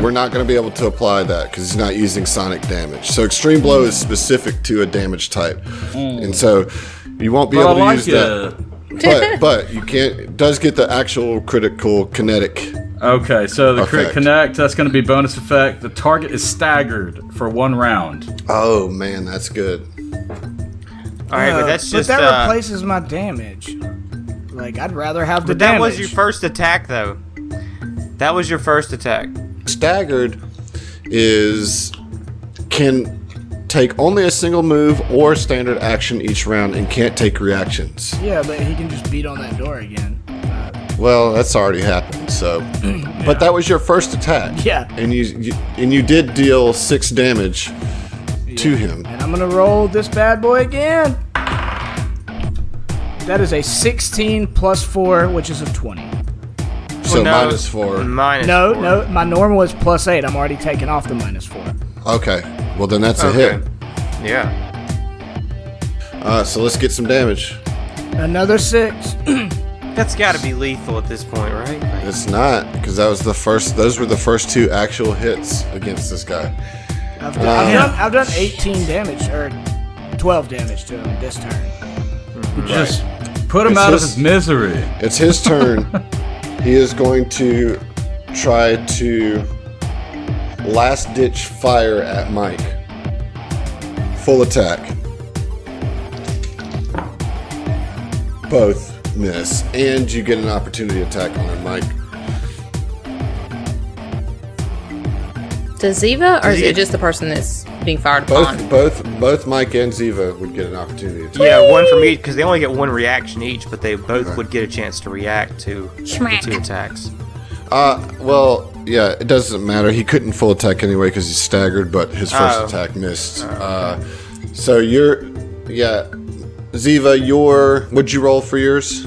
we're not going to be able to apply that because he's not using sonic damage. So extreme blow is specific to a damage type, and so you won't be able to use that. But you can't. It does get the actual critical kinetic. Okay, so the crit effect. connect, that's going to be bonus effect. The target is staggered for 1 round. Oh man, that's good. All right, but that's just. But that replaces my damage. Like, I'd rather have the damage. That was your first attack, though. That was your first attack. Staggered can take only a single move or standard action each round and can't take reactions. Yeah, but he can just beat on that door again. Well, that's already happened. So, but that was your first attack. Yeah. And you did deal 6 damage to him. And I'm gonna roll this bad boy again. That is a 16 plus 4, which is a 20. So no, -4. No, my normal is plus 8. I'm already taking off the -4. Okay. Well, then that's a hit. Yeah. So let's get some damage. Another 6. That's got to be lethal at this point, right? It's not, because those were the first 2 actual hits against this guy. I've done 18 damage, or 12 damage to him this turn. Just put him out of his misery. It's his turn. He is going to try to last-ditch fire at Mike. Full attack. Both miss, and you get an opportunity attack on him, Mike. Does Ziva, or is it just the person that's being fired upon? Both Mike and Ziva would get an opportunity attack. Yeah, one from each, because they only get 1 reaction each, but they both would get a chance to react to the 2 attacks. Well, yeah, it doesn't matter. He couldn't full attack anyway because he's staggered, but his first attack missed. So Ziva, what'd you roll for yours?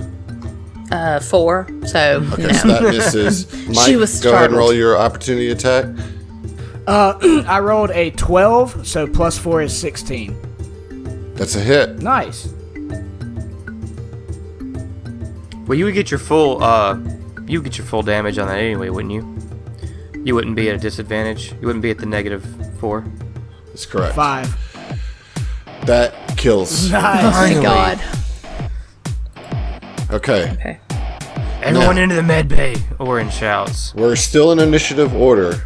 4, so Okay, no. so that misses. Mike, She was go ahead and startled. roll your opportunity attack. I rolled a 12, so plus 4 is 16. That's a hit. Nice. Well, you would get your full damage on that anyway, wouldn't you? You wouldn't be at a disadvantage. You wouldn't be at the -4. That's correct. 5. That kills. Nice. Oh my god. Okay. Everyone Now- into the med bay. Orin shouts. We're still in initiative order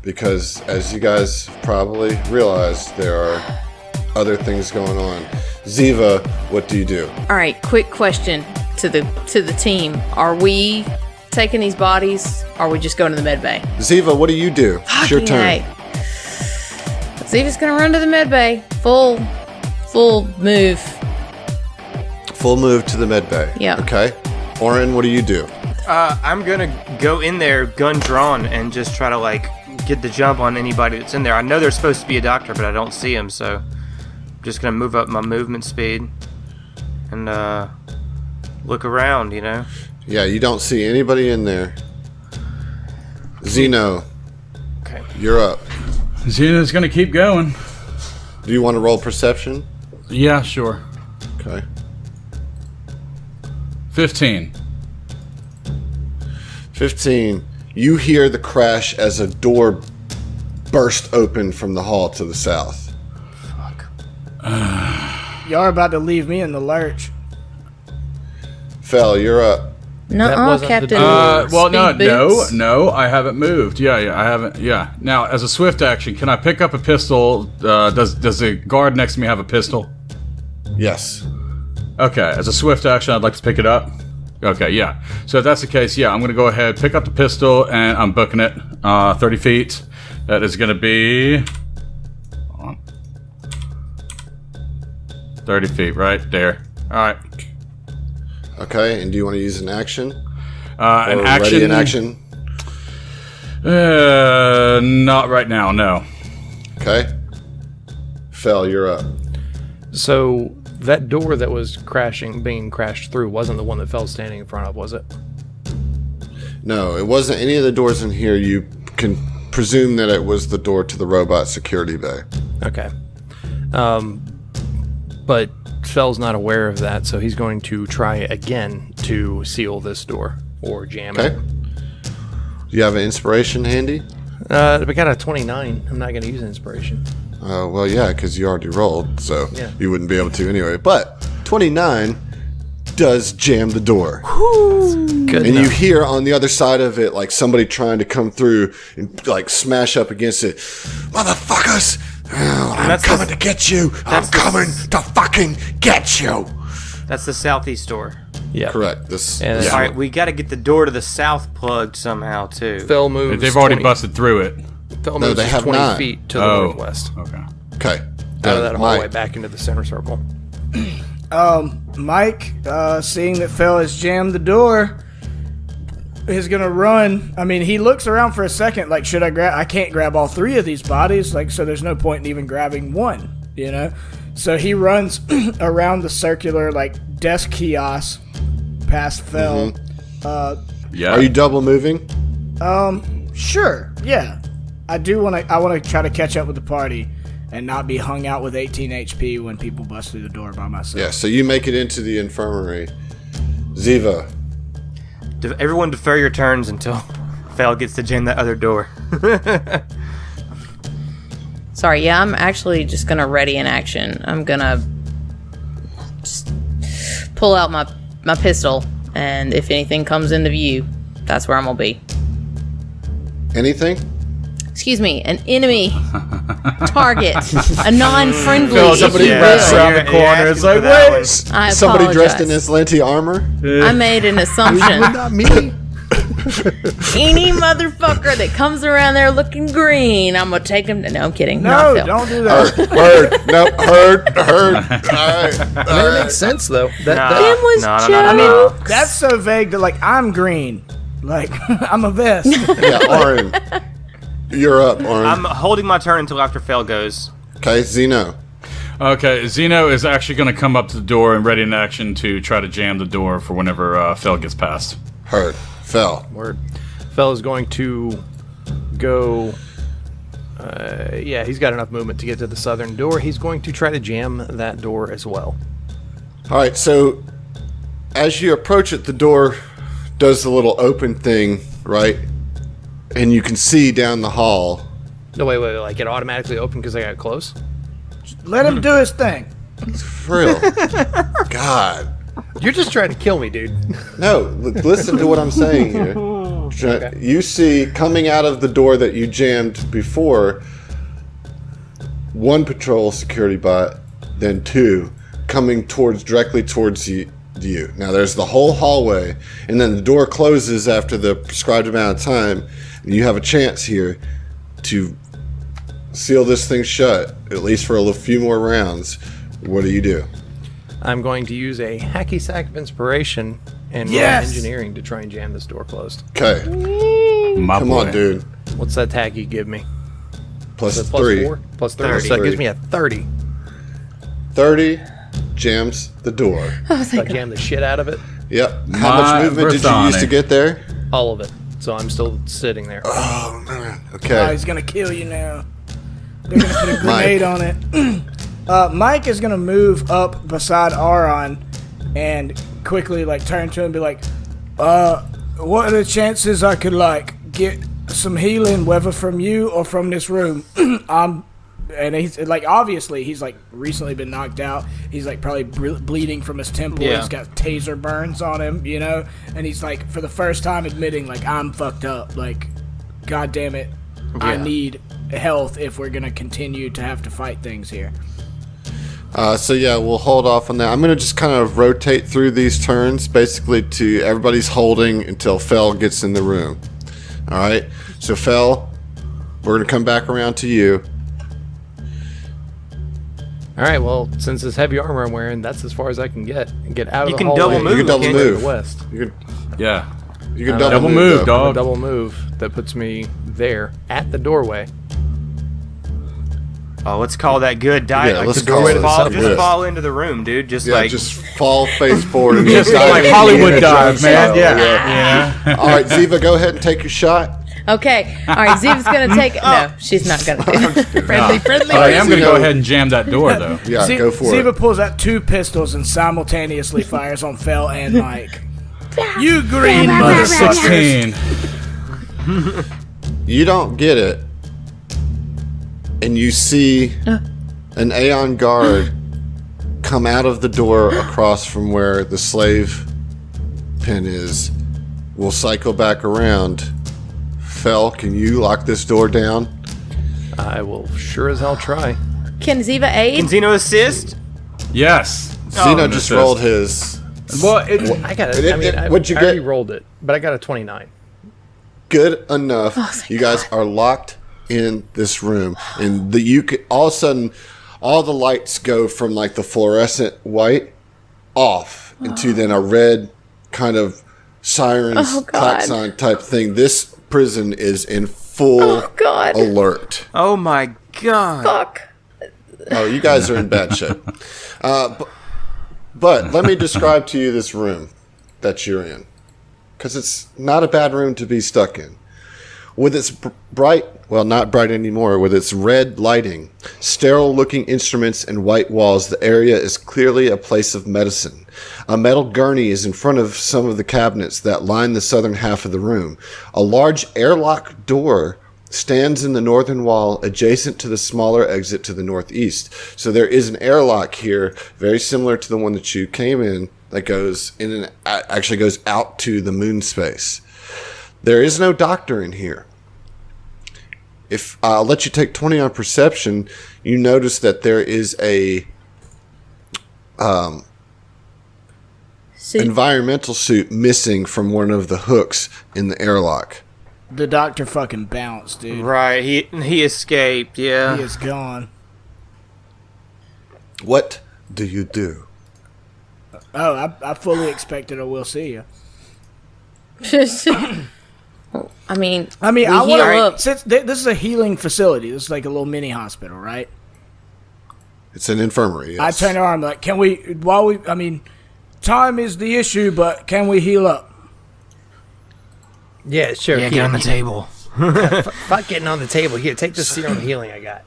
because, as you guys probably realize, there are other things going on. Ziva, what do you do? All right, quick question to the team. Are we taking these bodies, or are we just going to the med bay? Ziva, what do you do? It's your Fucking turn. A. Ziva's gonna run to the med bay. Full move. Full move to the med bay. Yeah. Okay. Auron, what do you do? I'm gonna go in there, gun drawn, and just try to get the jump on anybody that's in there. I know there's supposed to be a doctor, but I don't see him, so I'm just gonna move up my movement speed and look around. Yeah, you don't see anybody in there. Zeno, Okay. you're up. Xena's going to keep going. Do you want to roll perception? Yeah, sure. Okay. 15. 15. You hear the crash as a door burst open from the hall to the south. Y'all are about to leave me in the lurch. Fel, you're up. wasn't the Captain. door. No, I haven't moved. Yeah, I haven't. Yeah. Now, as a swift action, can I pick up a pistol? Does the guard next to me have a pistol? Yes. Okay, as a swift action, I'd like to pick it up. Okay, yeah. So if that's the case, yeah, I'm going to go ahead, pick up the pistol, and I'm booking it 30 feet. That is going to be... Hold on. 30 feet, right there. All right. Okay, and do you want to use an action? An Or action... Ready in action? Not right now, no. Okay. Fel, you're up. So that door that was being crashed through, wasn't the one that Fell's standing in front of, was it? No, it wasn't any of the doors in here. You can presume that it was the door to the robot security bay. Okay. But Fell's not aware of that, so he's going to try again to seal this door or jam Okay. it. Do you have an inspiration handy? We got a 29. I'm not going to use inspiration. Well, yeah, because you already rolled, so Yeah. you wouldn't be able to anyway. But 29 does jam the door. Good And you enough. hear on the other side of it, like somebody trying to come through and like smash up against it. Motherfuckers! Oh, I'm that's coming the- to get you! I'm coming to fucking get you! That's the southeast door. Yeah. Correct. This. And- yeah. All right, we got to get the door to the south plugged somehow too. Fell moves. They've already 20 busted through it. Fell No, moves they have 20 not. feet to the Oh. northwest. Okay. Okay. Out of that hallway Mike. back into the center circle. Mike, seeing that Fell has jammed the door, is gonna run. I mean, he looks around for a second, like, should I grab? I can't grab all three of these bodies, like, so there's no point in even grabbing one, you know. So he runs around the circular, like, desk kiosk past Fell. Yeah. Are you double moving? Sure, yeah. I do want to. I want to try to catch up with the party and not be hung out with 18 HP when people bust through the door by myself. Yeah. So you make it into the infirmary. Ziva. Everyone defer your turns until Fel gets to jam that other door. Sorry, yeah, I'm actually just gonna ready in action. I'm gonna just pull out my pistol, and if anything comes into view, that's where I'm gonna be. Anything? Excuse me, an enemy target, a non-friendly. somebody if you runs will. around you're- the corner. you're It's asking like, for that wait! one. I Somebody dressed in apologize. Aslanti armor? I made an assumption. Not me. Any motherfucker that comes around there looking green, I'm gonna take him. No, I'm kidding. No, Not Phil. don't do that. Heard. Nope. Heard. All right. I mean, it makes sense though. That Them was No, no, no, jokes. no, I no. mean, that's so vague that, like, I'm green. Like, I'm a vest. Yeah, Auron. You're up, Auron. I'm holding my turn until after Fel goes. Okay, Zeno. Okay, Zeno is actually going to come up to the door and ready in action to try to jam the door for whenever Fel gets past. Heard. Fell. word. Fell is going to go. Yeah, he's got enough movement to get to the southern door. He's going to try to jam that door as well. All right, so as you approach it, the door does the little open thing, right? And you can see down the hall. No, wait, like it automatically opened because I got close? Let him do his thing. For real. God. You're just trying to kill me, dude. No, listen to what I'm saying here. You see, coming out of the door that you jammed before, one patrol security bot, then two, coming directly towards you. Now, there's the whole hallway, and then the door closes after the prescribed amount of time, and you have a chance here to seal this thing shut, at least for a few more rounds. What do you do? I'm going to use a hacky sack of inspiration and roll Yes! engineering to try and jam this door closed. Okay, My come boy. on, dude. What's that tag you give me? Plus Is it plus 3. 4? Plus 30. 30. So that gives me a 30. 30 jams the door. So I jam the shit out of it. Yep. How My much movement did you use to Verthani. get there? All of it. So I'm still sitting there. Oh, man. Oh, Okay. he's gonna kill you now. They're gonna put a grenade on it. Mike is gonna move up beside Auron and quickly, like, turn to him and be like, what are the chances I could, like, get some healing, whether from you or from this room? And he's like, obviously he's like recently been knocked out. He's like probably bleeding from his temple. Yeah. He's got taser burns on him, you know. And he's like, for the first time, admitting, like, I'm fucked up. Like, God damn it, I Yeah. need health if we're gonna continue to have to fight things here. So yeah, we'll hold off on that. I'm gonna just kind of rotate through these turns, basically to everybody's holding until Fel gets in the room. All right. So Fel, we're gonna come back around to you. All right, well, since this heavy armor I'm wearing, that's as far as I can get. And get out of You the can hallway. double move, You can double can't to move. the west. You can Yeah. double, Move, though. dog. A double move that puts me there at the doorway. Oh, let's call that good diet. Yeah, like, let's just call it fall, something just good. fall into the room, dude. Just Yeah, like just fall face forward and Just dive like in Hollywood Indiana dive, Jones man. style. Yeah. All right, Ziva, go ahead and take your shot. Okay. All right. Ziva's gonna take. No, she's not gonna do. friendly. I am going to Zeno- go ahead and jam that door, though. Yeah, go for Ziva it. pulls out 2 pistols and simultaneously fires on Fel and Mike. You green motherfuckers! 16. You don't get it, and you see an Aeon guard come out of the door across from where the slave pen is. We'll cycle back around. Fel, can you lock this door down? I will sure as hell try. Can Ziva aid? can Zeno assist? Yes. Zeno and just assist. rolled his. Well, I got It- it. I mean, it- what'd you I already get? rolled it, but I got a 29. Good enough. thank You guys are locked in this room, and you can all of a sudden, all the lights go from like the fluorescent white off into then a red kind of sirens, Oh, God. klaxon type thing. This prison is in full Oh, God. alert. Oh my god. Fuck. Oh, you guys are in bad shape. But let me describe to you this room that you're in, because it's not a bad room to be stuck in. With its bright, well, not bright anymore, with its red lighting, sterile-looking instruments, and white walls, the area is clearly a place of medicine. A metal gurney is in front of some of the cabinets that line the southern half of the room. A large airlock door stands in the northern wall adjacent to the smaller exit to the northeast. So there is an airlock here, very similar to the one that you came in, that goes in and actually goes out to the moon space. There is no doctor in here. If I'll let you take 20 on perception, you notice that there is a environmental suit missing from one of the hooks in the airlock. The doctor fucking bounced, dude. Right, he escaped. Yeah. He is gone. What do you do? Oh, I fully expected a we'll see you. I mean, I we want heal to up. since this is a healing facility. This is like a little mini hospital, right? It's an infirmary. I Yes. turn to arm like, can we? Time is the issue, but can we heal up? Yeah, sure. Yeah, get on the table. Fuck getting on the table. Here, take this serum healing I got.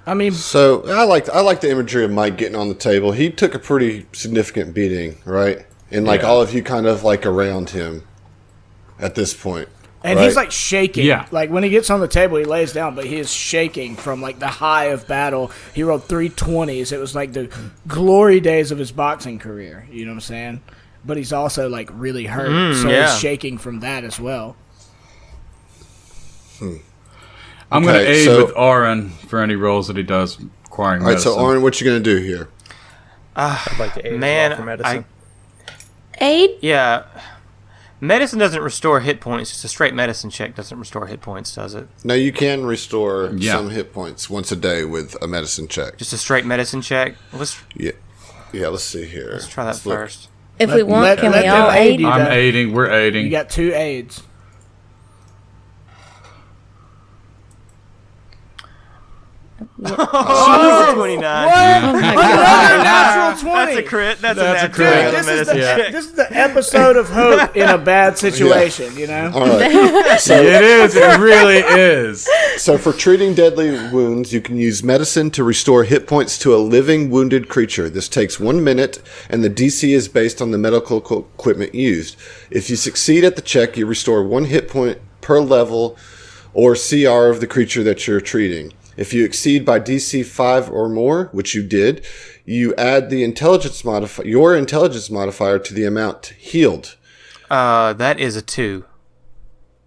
I mean, So I like the imagery of Mike getting on the table. He took a pretty significant beating, right? And like all of you kind of like around him at this point. and right? he's like shaking. Yeah. Like when he gets on the table, he lays down, but he is shaking from like the high of battle. He rolled 3 20s. It was like the glory days of his boxing career. You know what I'm saying? But he's also like really hurt, so yeah. he's shaking from that as well. I'm going to Okay, aid so- with Auron for any rolls that he does requiring All right, medicine. so Auron, what you gonna do here? I'd like to aid Man, as well for medicine. Aid? Yeah. Medicine doesn't restore hit points. Just a straight medicine check doesn't restore hit points, does it? No, you can restore Yeah. some hit points once a day with a medicine check. Just a straight medicine check. Let's Yeah, let's see here. let's try that look. first. If we want, can let we them all aid aid? you. I'm that- aiding. We're aiding. You got 2 aids. Oh, 29. Oh my god. Natural 20. That's a crit. That's a That's a nat crit. 20 on the This is, medicine the, check. this is the episode of hope in a bad situation, you know? All right. So, It is. It really is. so for treating deadly wounds, you can use medicine to restore hit points to a living wounded creature. This takes 1 minute, and the DC is based on the medical equipment used. If you succeed at the check, you restore 1 hit point per level or CR of the creature that you're treating. If you exceed by DC 5 or more, which you did, you add the your intelligence modifier to the amount healed. That is a 2.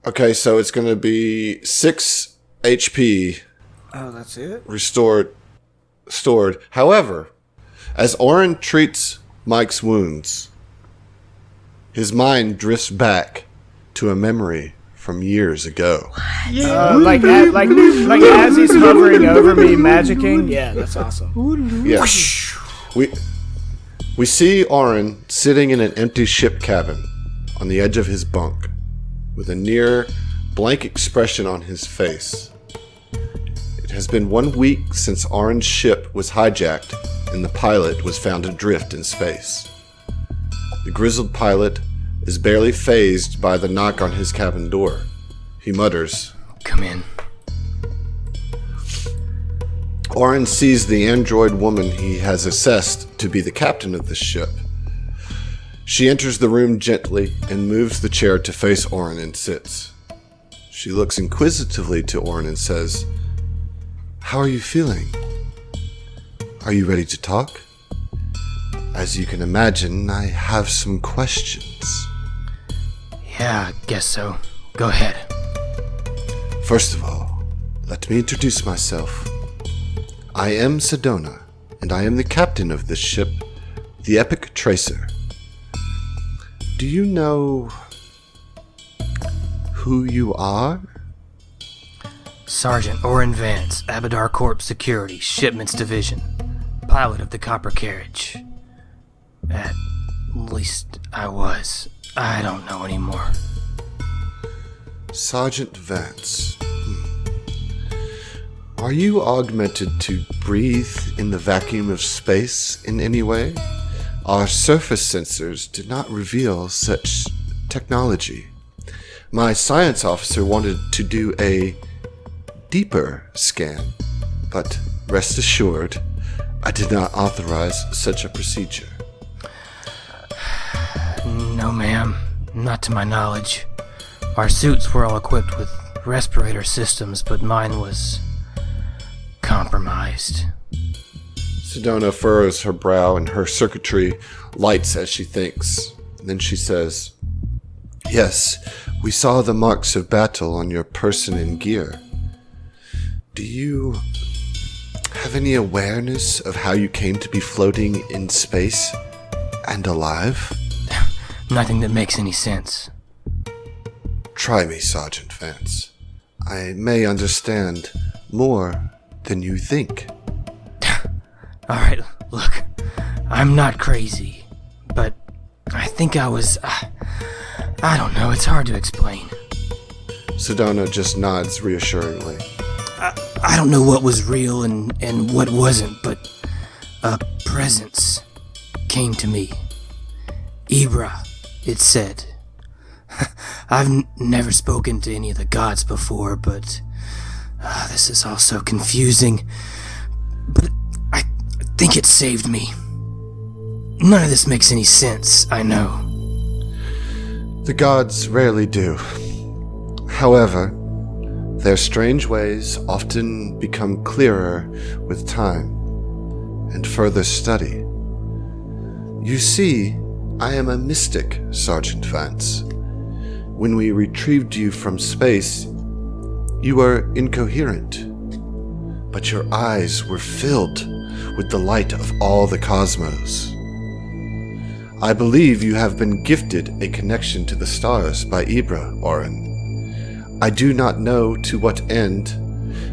Okay, so it's going to be 6 HP Oh, that's it? stored. However, as Auron treats Mike's wounds, his mind drifts back to a memory from years ago. Like as he's hovering over me, magicking? Yeah, that's awesome. Yes. We see Auron sitting in an empty ship cabin on the edge of his bunk with a near blank expression on his face. has been 1 week since Auron's ship was hijacked and the pilot was found adrift in space. The grizzled pilot is barely fazed by the knock on his cabin door. He mutters, Come in. Auron sees the android woman he has assessed to be the captain of the ship. She enters the room gently and moves the chair to face Auron and sits. She looks inquisitively to Auron and says, How are you feeling? Are you ready to talk? As you can imagine, I have some questions. Yeah, I guess so. Go ahead. First of all, let me introduce myself. I am Cedona, and I am the captain of this ship, the Epic Tracer. Do you know who you are? Sergeant Auron Vance, Abadar Corp Security, Shipments Division. Pilot of the Copper Carriage. At least I was. I don't know anymore. Sergeant Vance. Are you augmented to breathe in the vacuum of space in any way? Our surface sensors did not reveal such technology. My science officer wanted to do a deeper scan, but rest assured, I did not authorize such a procedure. No, ma'am. Not to my knowledge. Our suits were all equipped with respirator systems, but mine was compromised. Cedona furrows her brow and her circuitry lights as she thinks. Then she says, Yes, we saw the marks of battle on your person and gear. Do you have any awareness of how you came to be floating in space and alive? Nothing that makes any sense. Try me, Sergeant Vance. I may understand more than you think. Alright, look. I'm not crazy, but I think I was... I don't know, it's hard to explain. Cedona just nods reassuringly. I don't know what was real and what wasn't, but a presence came to me. Ibra, it said. I've never spoken to any of the gods before, but this is all so confusing. But I think it saved me. None of this makes any sense, I know. The gods rarely do. However, their strange ways often become clearer with time and further study. You see, I am a mystic, Sergeant Vance. When we retrieved you from space, you were incoherent, but your eyes were filled with the light of all the cosmos. I believe you have been gifted a connection to the stars by Ibra, Auron. I do not know to what end,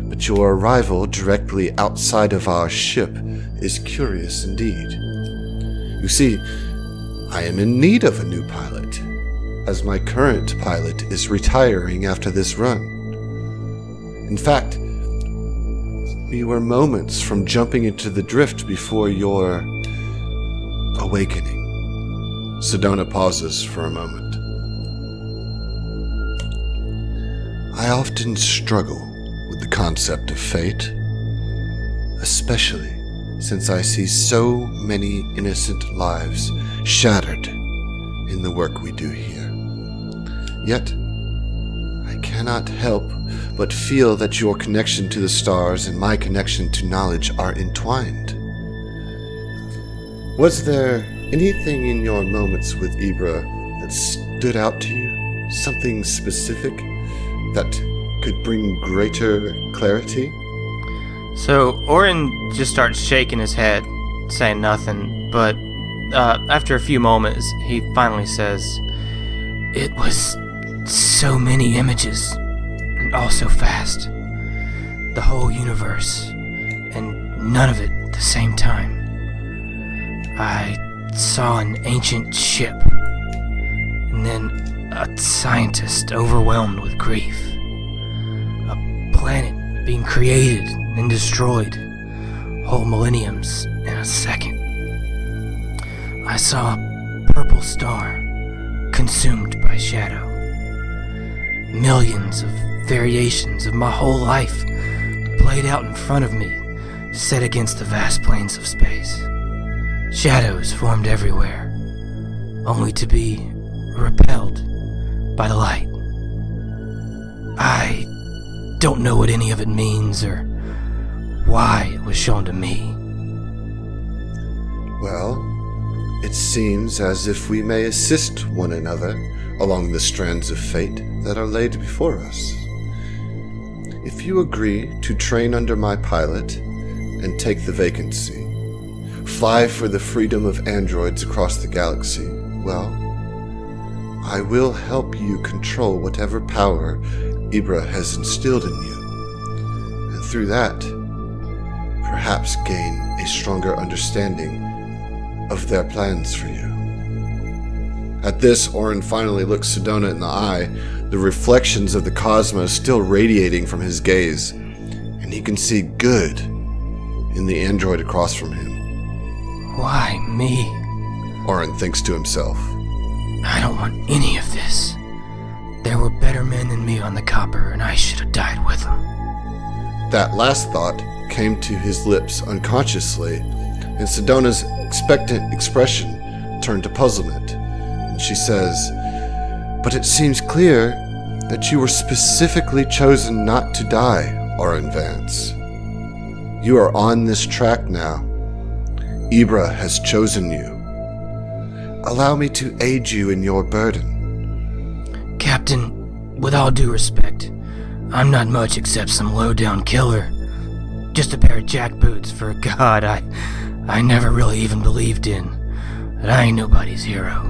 but your arrival directly outside of our ship is curious indeed. You see, I am in need of a new pilot, as my current pilot is retiring after this run. In fact, we were moments from jumping into the drift before your awakening. Cedona pauses for a moment. I often struggle with the concept of fate, especially since I see so many innocent lives shattered in the work we do here. Yet, I cannot help but feel that your connection to the stars and my connection to knowledge are entwined. Was there anything in your moments with Ibra that stood out to you? Something specific that could bring greater clarity? So, Auron just starts shaking his head, saying nothing, but after a few moments, he finally says, It was so many images, and all so fast. The whole universe, and none of it at the same time. I saw an ancient ship, and then a scientist overwhelmed with grief. A planet being created and destroyed whole millenniums in a second. I saw a purple star consumed by shadow. Millions of variations of my whole life played out in front of me, set against the vast plains of space. Shadows formed everywhere, only to be repelled by the light. I don't know what any of it means or why it was shown to me. Well, it seems as if we may assist one another along the strands of fate that are laid before us. If you agree to train under my pilot and take the vacancy, fly for the freedom of androids across the galaxy, well, I will help you control whatever power Ibra has instilled in you, and through that, perhaps gain a stronger understanding of their plans for you. At this, Auron finally looks Cedona in the eye, the reflections of the cosmos still radiating from his gaze, and he can see good in the android across from him. Why me? Auron thinks to himself. I don't want any of this. There were better men than me on the copper, and I should have died with them. That last thought came to his lips unconsciously, and Cedona's expectant expression turned to puzzlement. And she says, "But it seems clear that you were specifically chosen not to die, Auron Vance. You are on this track now. Ibra has chosen you. Allow me to aid you in your burden." Captain, with all due respect, I'm not much except some low-down killer. Just a pair of jackboots for a god I never really even believed in. But I ain't nobody's hero.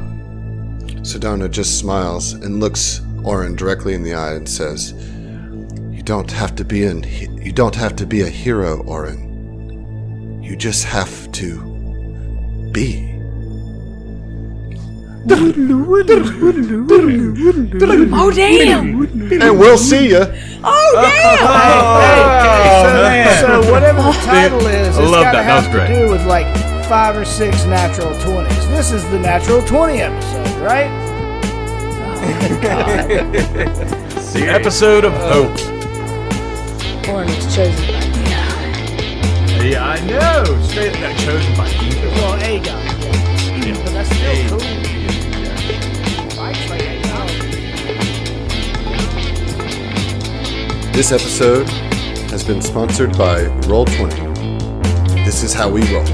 Cedona just smiles and looks Auron directly in the eye and says, You don't have to be a hero, Auron. You just have to be." Oh, damn! And we'll see ya. Oh, damn! So whatever the title is, I it's love gotta that. That have was great. to do with like 5 or 6 natural 20s. This is the natural 20 episode, right? The episode of hope. Auron was chosen by God. Yeah, I know. Straight that chosen by evil. Well, Aeon. Yeah. But that's still cool. Mike's like Aeon. This episode has been sponsored by Roll20. This is how we roll.